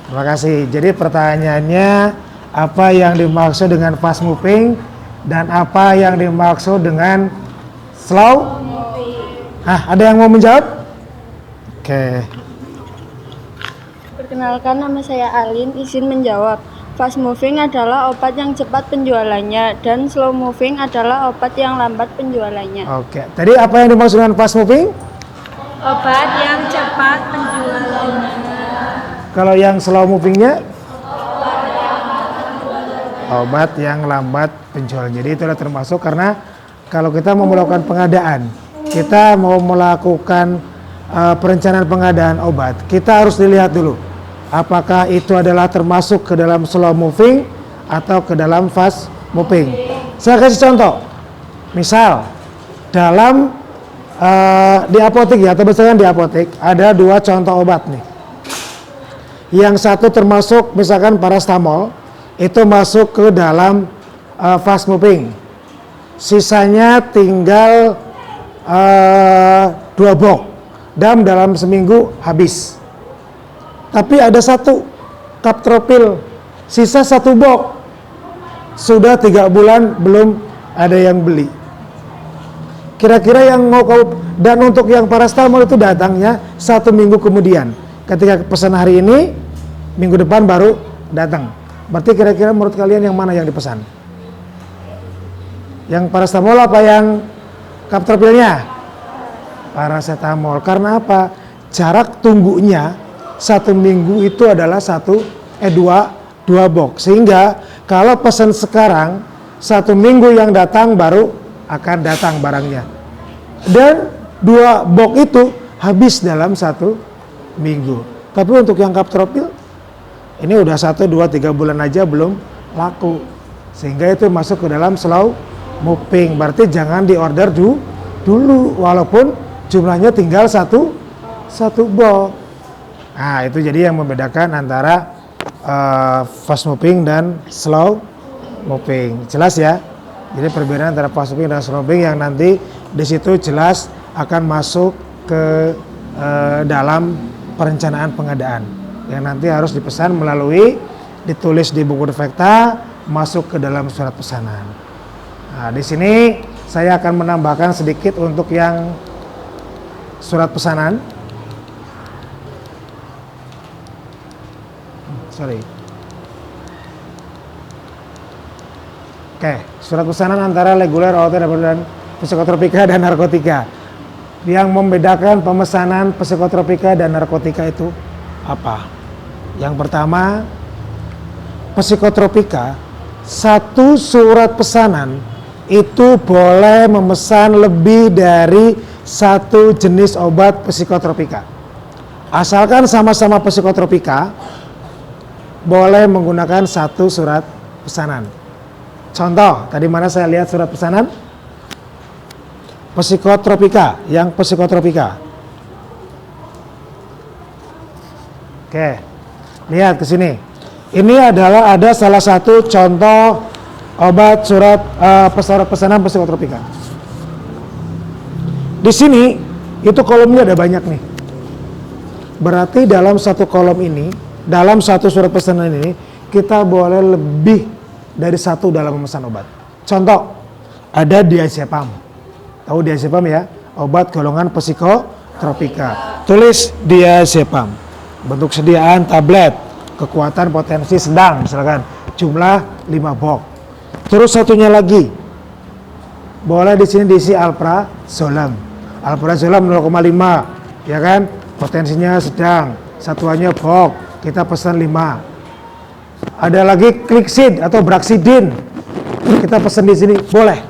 S1: terima kasih. Jadi pertanyaannya, apa yang dimaksud dengan fast moving dan apa yang dimaksud dengan slow moving? Ada yang mau menjawab? Oke.
S4: Perkenalkan, nama saya Alin, izin menjawab. Fast moving adalah obat yang cepat penjualannya dan slow moving adalah obat yang lambat penjualannya.
S1: Oke. Tadi apa yang dimaksud dengan fast moving?
S4: Obat yang cepat penjualannya.
S1: Kalau yang slow movingnya? Obat yang lambat penjualannya. Jadi itulah termasuk karena kalau kita mau melakukan pengadaan, kita mau melakukan perencanaan pengadaan obat, kita harus dilihat dulu apakah itu adalah termasuk ke dalam slow moving atau ke dalam fast moving. Saya kasih contoh, misal dalam di apotek ya, misalkan di apotek ada 2 contoh obat nih. Yang satu termasuk misalkan paracetamol, itu masuk ke dalam fast moving. Sisanya tinggal 2 box dan dalam seminggu habis. Tapi ada satu Captropil, sisa 1 box, sudah 3 bulan belum ada yang beli. Kira-kira yang mau kau, dan untuk yang paracetamol itu datangnya 1 minggu kemudian. Ketika pesan hari ini, minggu depan baru datang. Berarti kira-kira menurut kalian yang mana yang dipesan? Yang paracetamol apa yang Captropilnya? Paracetamol. Karena apa? Jarak tunggunya 1 minggu itu adalah 2 box. Sehingga kalau pesan sekarang 1 minggu yang datang baru akan datang barangnya. Dan 2 box itu habis dalam 1 minggu. Tapi untuk yang Captropil ini udah 1, 2, 3 bulan aja belum laku. Sehingga itu masuk ke dalam slow moving. Berarti jangan diorder dulu walaupun jumlahnya tinggal 1 box. Nah, itu jadi yang membedakan antara fast moving dan slow moving. Jelas ya? Jadi perbedaan antara fast moving dan slow moving yang nanti di situ jelas akan masuk ke dalam perencanaan pengadaan. Yang nanti harus dipesan melalui ditulis di buku defekta, masuk ke dalam surat pesanan. Nah, di sini saya akan menambahkan sedikit untuk yang surat pesanan. Oke, surat pesanan antara reguler, OTT, dan psikotropika dan narkotika. Yang membedakan pemesanan psikotropika dan narkotika itu apa? Yang pertama, psikotropika, 1 surat pesanan itu boleh memesan lebih dari 1 jenis obat psikotropika. Asalkan sama-sama psikotropika, boleh menggunakan 1 surat pesanan. Contoh, tadi mana saya lihat surat pesanan? Psikotropika, yang psikotropika. Oke, lihat ke sini. Ini adalah ada salah satu contoh obat surat pesanan psikotropika. Di sini itu kolomnya ada banyak nih. Berarti dalam 1 kolom ini, dalam 1 surat pesanan ini, kita boleh lebih dari 1 dalam memesan obat. Contoh, ada diazepam. Tahu diazepam ya? Obat golongan psikotropika. Tulis diazepam. Bentuk sediaan tablet, kekuatan potensi sedang, misalkan jumlah 5 box. Terus satunya lagi, boleh di sini diisi alprazolam. Alprazolam 0,5, ya kan? Potensinya sedang, satuannya box. Kita pesan 5. Ada lagi Clexid atau Braxidin. Kita pesan di sini, boleh.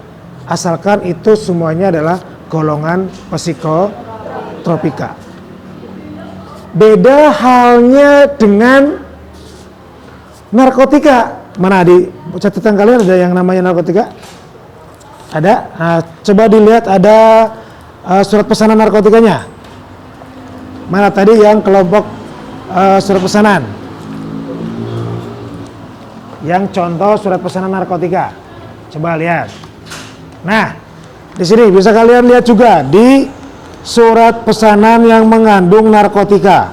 S1: Asalkan itu semuanya adalah golongan psikotropika. Beda halnya dengan narkotika. Mana di catatan kalian ada yang namanya narkotika? Ada? Nah, coba dilihat ada surat pesanan narkotikanya. Mana tadi yang kelompok surat pesanan? Yang contoh surat pesanan narkotika. Coba lihat. Nah, di sini bisa kalian lihat juga di surat pesanan yang mengandung narkotika.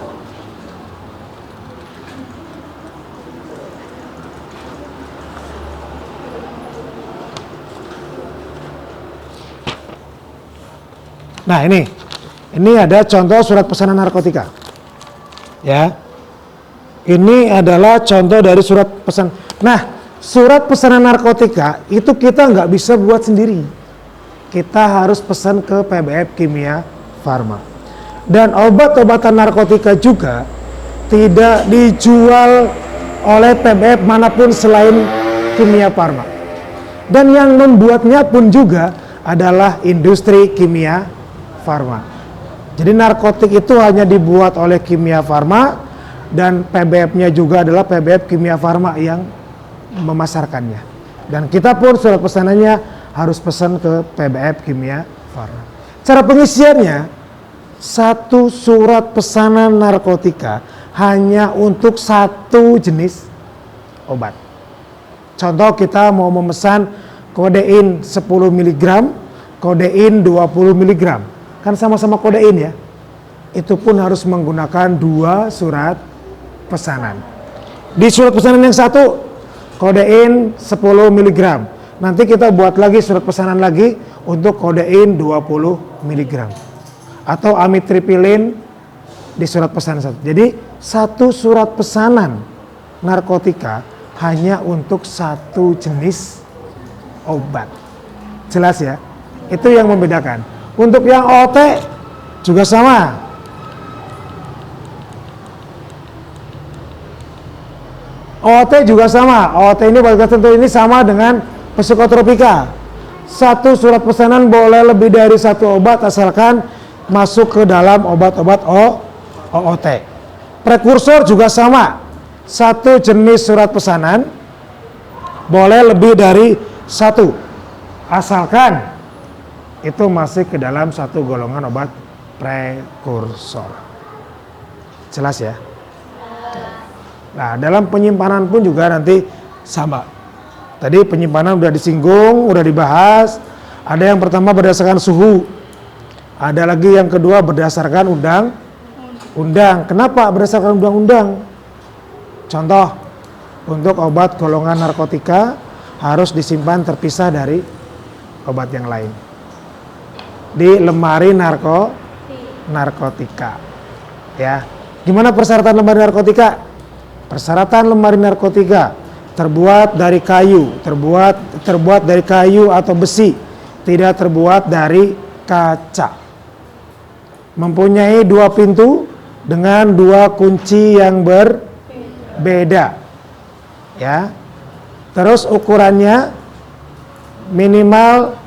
S1: Nah, ini ada contoh surat pesanan narkotika. Ya. Ini adalah contoh dari surat pesan. Nah, surat pesanan narkotika itu kita nggak bisa buat sendiri. Kita harus pesan ke PBF Kimia Farma. Dan obat-obatan narkotika juga tidak dijual oleh PBF manapun selain Kimia Farma. Dan yang membuatnya pun juga adalah industri kimia farma. Jadi narkotik itu hanya dibuat oleh kimia farma dan PBF-nya juga adalah PBF kimia farma yang memasarkannya. Dan kita pun surat pesanannya harus pesan ke PBF kimia farma. Cara pengisiannya, satu surat pesanan narkotika hanya untuk satu jenis obat. Contoh kita mau memesan kodein 10 mg, kodein 20 mg. Kan sama-sama kodein ya. Itu pun harus menggunakan 2 surat pesanan. Di surat pesanan yang satu, kodein 10 mg. Nanti kita buat lagi surat pesanan lagi untuk kodein 20 mg. Atau amitriptilin di surat pesanan satu. Jadi satu surat pesanan narkotika hanya untuk satu jenis obat. Jelas ya? Itu yang membedakan. Untuk yang OT juga sama. OT juga sama. OT ini obat tertentu ini sama dengan psikotropika. Satu surat pesanan boleh lebih dari satu obat asalkan masuk ke dalam obat-obat OOT. Prekursor juga sama. Satu jenis surat pesanan boleh lebih dari satu asalkan itu masih ke dalam satu golongan obat prekursor. Jelas ya? Nah, dalam penyimpanan pun juga nanti sama. Tadi penyimpanan udah disinggung, udah dibahas. Ada yang pertama berdasarkan suhu. Ada lagi yang kedua berdasarkan undang-undang. Kenapa berdasarkan undang-undang? Contoh, untuk obat golongan narkotika harus disimpan terpisah dari obat yang lain. Di lemari narkotika. Ya. Gimana persyaratan lemari narkotika? Persyaratan lemari narkotika terbuat dari kayu, terbuat dari kayu atau besi, tidak terbuat dari kaca. Mempunyai 2 pintu dengan 2 kunci yang berbeda. Ya. Terus ukurannya minimal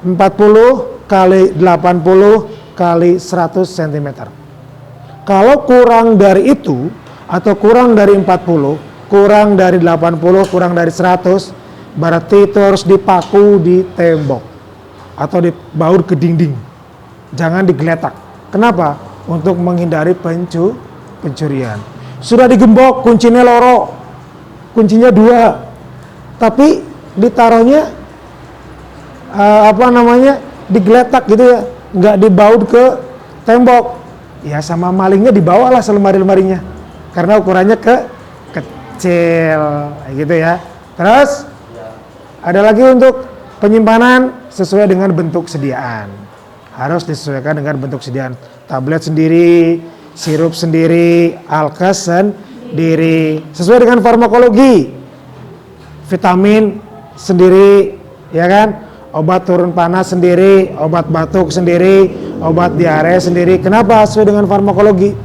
S1: 40 kali 80 kali 100 cm. Kalau kurang dari itu atau kurang dari 40, kurang dari 80, kurang dari 100, berarti itu harus dipaku di tembok atau dibaur ke dinding. Jangan digeletak. Kenapa? Untuk menghindari pencurian. Sudah digembok, kuncinya loro, kuncinya 2, tapi ditaruhnya digeletak gitu ya, nggak dibaut ke tembok. Ya sama malingnya dibawalah selemari-lemarinya, karena ukurannya kecil, gitu ya. Terus ada lagi untuk penyimpanan sesuai dengan bentuk sediaan. Harus disesuaikan dengan bentuk sediaan. Tablet sendiri, sirup sendiri, alkes sendiri, sesuai dengan farmakologi. Vitamin sendiri, ya kan? Obat turun panas sendiri, obat batuk sendiri, obat diare sendiri. Kenapa? Sesuai dengan farmakologi.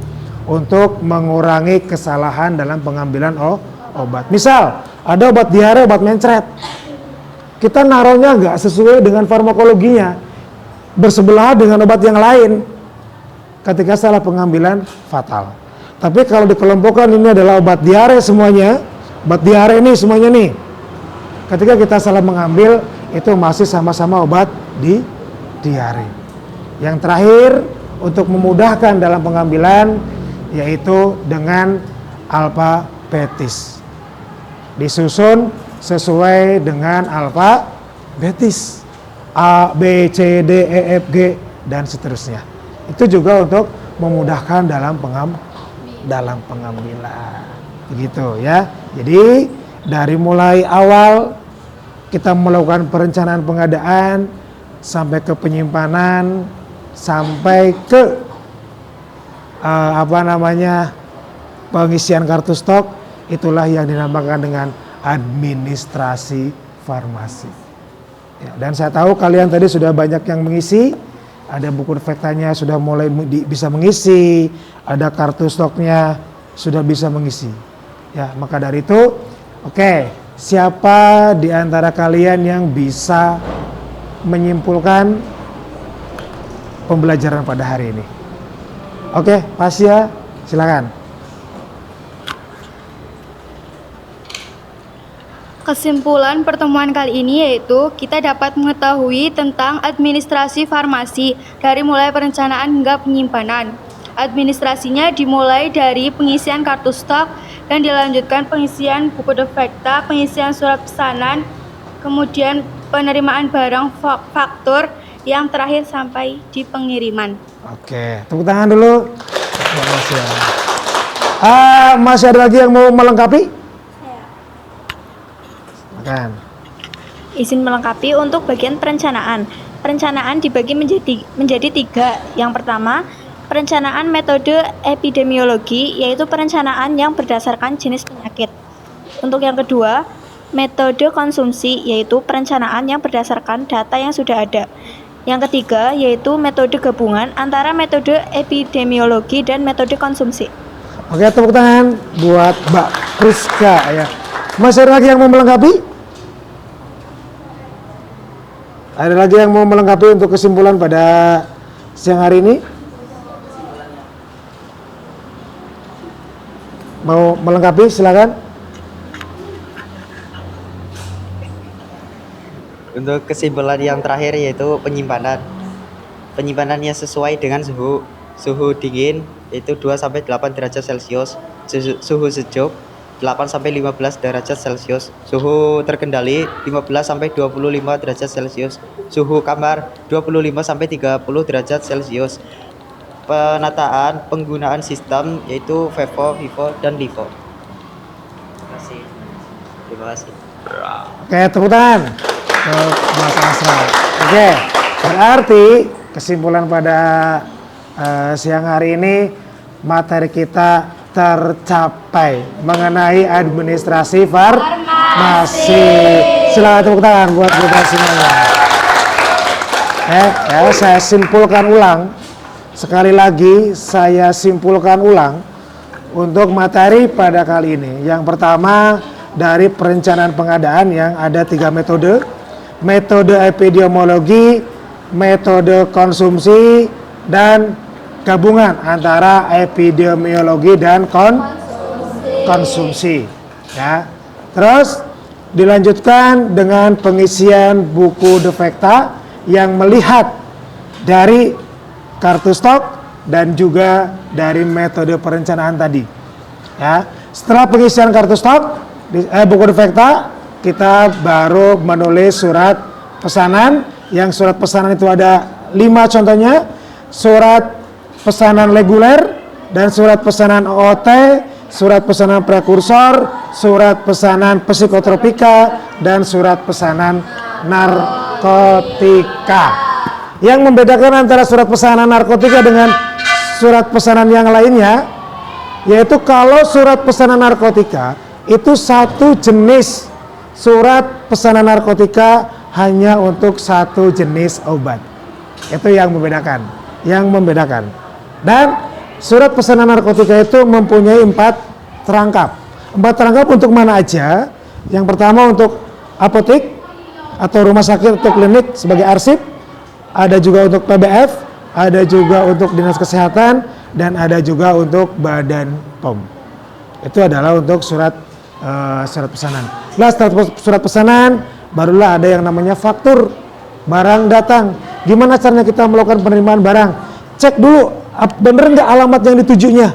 S1: Untuk mengurangi kesalahan dalam pengambilan obat. Misal, ada obat diare, obat mencret. Kita naruhnya nggak sesuai dengan farmakologinya, bersebelah dengan obat yang lain. Ketika salah pengambilan, fatal. Tapi kalau dikelompokkan ini adalah obat diare semuanya, obat diare ini semuanya nih. Ketika kita salah mengambil, itu masih sama-sama obat diare. Yang terakhir, untuk memudahkan dalam pengambilan, yaitu dengan alfabetis. Disusun sesuai dengan alfabetis. A, B, C, D, E, F, G, dan seterusnya. Itu juga untuk memudahkan dalam pengambilan. Begitu ya. Jadi dari mulai awal kita melakukan perencanaan pengadaan sampai ke penyimpanan, sampai ke pengisian kartu stok, itulah yang dinamakan dengan administrasi farmasi. Ya, dan saya tahu kalian tadi sudah banyak yang mengisi, ada buku faktanya sudah mulai bisa mengisi, ada kartu stoknya sudah bisa mengisi. Ya, maka dari itu, oke. Siapa di antara kalian yang bisa menyimpulkan pembelajaran pada hari ini. Oke, Pasya, silakan.
S6: Kesimpulan pertemuan kali ini yaitu kita dapat mengetahui tentang administrasi farmasi dari mulai perencanaan hingga penyimpanan. Administrasinya dimulai dari pengisian kartu stok dan dilanjutkan pengisian buku defekta, pengisian surat pesanan, kemudian penerimaan barang faktur, yang terakhir sampai di pengiriman.
S1: Oke, tepuk tangan dulu. Masih ada lagi yang mau melengkapi? Silakan.
S4: Izin melengkapi untuk bagian perencanaan. Perencanaan dibagi menjadi 3. Yang pertama, perencanaan metode epidemiologi, yaitu perencanaan yang berdasarkan jenis penyakit. Untuk yang kedua, metode konsumsi, yaitu perencanaan yang berdasarkan data yang sudah ada. Yang ketiga, yaitu metode gabungan antara metode epidemiologi dan metode konsumsi.
S1: Oke, tepuk tangan buat Mbak Priska ya. Masih ada lagi yang mau melengkapi? Ada lagi yang mau melengkapi untuk kesimpulan pada siang hari ini? Mau melengkapi, silakan.
S3: Untuk kesimpulan yang terakhir yaitu penyimpanan. Penyimpanannya sesuai dengan suhu dingin yaitu 2-8 derajat Celcius, suhu sejuk 8-15 derajat Celcius, suhu terkendali 15-25 derajat Celcius, suhu kamar 25-30 derajat Celcius. Penataan penggunaan sistem yaitu FIFO, FIFO, dan LIFO. Terima kasih.
S1: Oke, tepuk tangan. Mas Asra. Oke, berarti kesimpulan pada siang hari ini materi kita tercapai mengenai administrasi farmasi. Silakan tepuk tangan buat kita semuanya. Saya simpulkan ulang. Sekali lagi saya simpulkan ulang untuk materi pada kali ini. Yang pertama dari perencanaan pengadaan yang ada 3 metode. Metode epidemiologi, metode konsumsi, dan gabungan antara epidemiologi dan konsumsi. Ya. Terus dilanjutkan dengan pengisian buku defekta yang melihat dari kartu stok dan juga dari metode perencanaan tadi. Ya. Setelah pengisian kartu stok, buku defekta, kita baru menulis surat pesanan. Yang surat pesanan itu ada 5 contohnya. Surat pesanan reguler dan surat pesanan OOT, surat pesanan prekursor, surat pesanan psikotropika, dan surat pesanan narkotika. Yang membedakan antara surat pesanan narkotika dengan surat pesanan yang lainnya, yaitu kalau surat pesanan narkotika itu satu jenis surat pesanan narkotika hanya untuk satu jenis obat. Itu yang membedakan. Dan surat pesanan narkotika itu mempunyai 4 terangkap. 4 terangkap untuk mana aja? Yang pertama untuk apotek atau rumah sakit atau klinik sebagai arsip. Ada juga untuk PBF, ada juga untuk dinas kesehatan, dan ada juga untuk badan POM. Itu adalah untuk surat pesanan. Nah, setelah surat pesanan, barulah ada yang namanya faktur. Barang datang. Gimana caranya kita melakukan penerimaan barang? Cek dulu, bener nggak alamat yang ditujunya?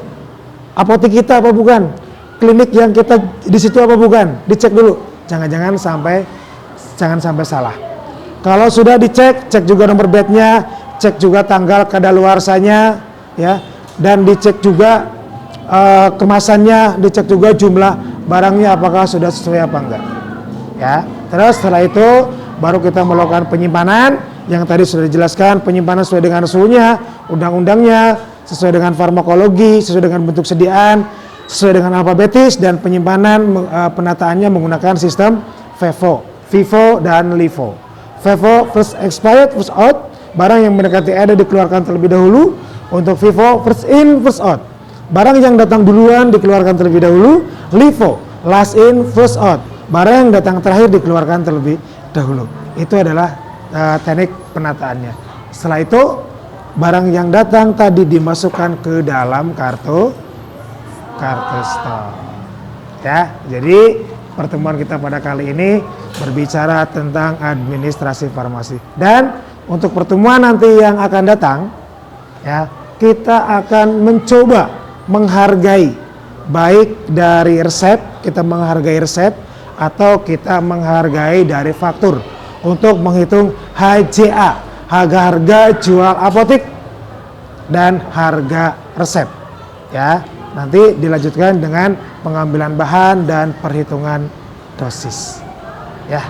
S1: Apotek kita apa bukan? Klinik yang kita di situ apa bukan? Dicek dulu. Jangan sampai salah. Kalau sudah dicek, cek juga nomor bednya, cek juga tanggal kadaluarsanya, ya, dan dicek juga kemasannya, dicek juga jumlah barangnya apakah sudah sesuai apa enggak. Ya, terus setelah itu baru kita melakukan penyimpanan yang tadi sudah dijelaskan, penyimpanan sesuai dengan suhunya, undang-undangnya, sesuai dengan farmakologi, sesuai dengan bentuk sediaan, sesuai dengan alfabetis, dan penyimpanan penataannya menggunakan sistem FIFO dan LIFO. FIFO first expired first out, barang yang mendekati ada dikeluarkan terlebih dahulu. Untuk FIFO first in first out, barang yang datang duluan dikeluarkan terlebih dahulu. LIFO last in first out, barang yang datang terakhir dikeluarkan terlebih dahulu. Itu adalah teknik penataannya. Setelah itu barang yang datang tadi dimasukkan ke dalam kartu stok. Ya, jadi pertemuan kita pada kali ini berbicara tentang administrasi farmasi. Dan untuk pertemuan nanti yang akan datang, ya, kita akan mencoba menghargai baik dari resep, kita menghargai resep atau kita menghargai dari faktur untuk menghitung HJA, harga jual apotik dan harga resep. Ya, nanti dilanjutkan dengan pengambilan bahan dan perhitungan dosis. Ya,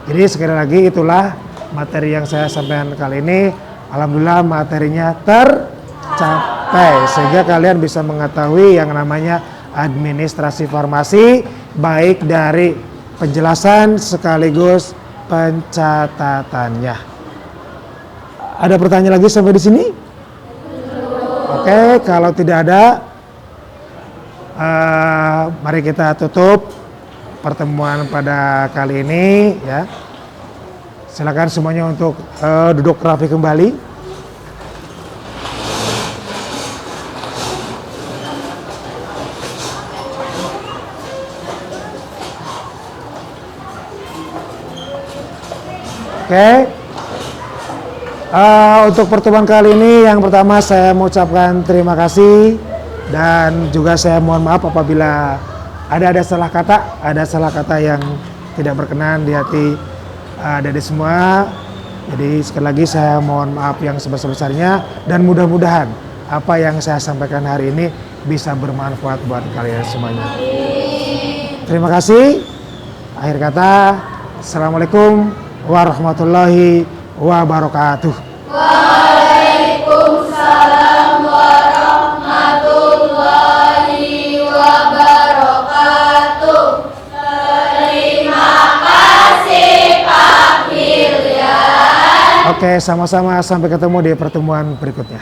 S1: jadi sekali lagi itulah materi yang saya sampaikan kali ini. Alhamdulillah materinya tercapai sehingga kalian bisa mengetahui yang namanya administrasi farmasi baik dari penjelasan sekaligus pencatatannya. Ada pertanyaan lagi sampai di sini? Oke, kalau tidak ada, mari kita tutup pertemuan pada kali ini ya. Silakan semuanya untuk duduk rapi kembali. Oke. Untuk pertemuan kali ini yang pertama saya mengucapkan terima kasih dan juga saya mohon maaf apabila ada salah kata yang tidak berkenan di hati adik-adik semua. Jadi sekali lagi saya mohon maaf yang sebesar-besarnya dan mudah-mudahan apa yang saya sampaikan hari ini bisa bermanfaat buat kalian semuanya. Terima kasih. Akhir kata, Assalamualaikum warahmatullahi wabarakatuh.
S9: Waalaikumsalam warahmatullahi wabarakatuh. Terima kasih Pak William.
S1: Oke, sama-sama sampai ketemu di pertemuan berikutnya.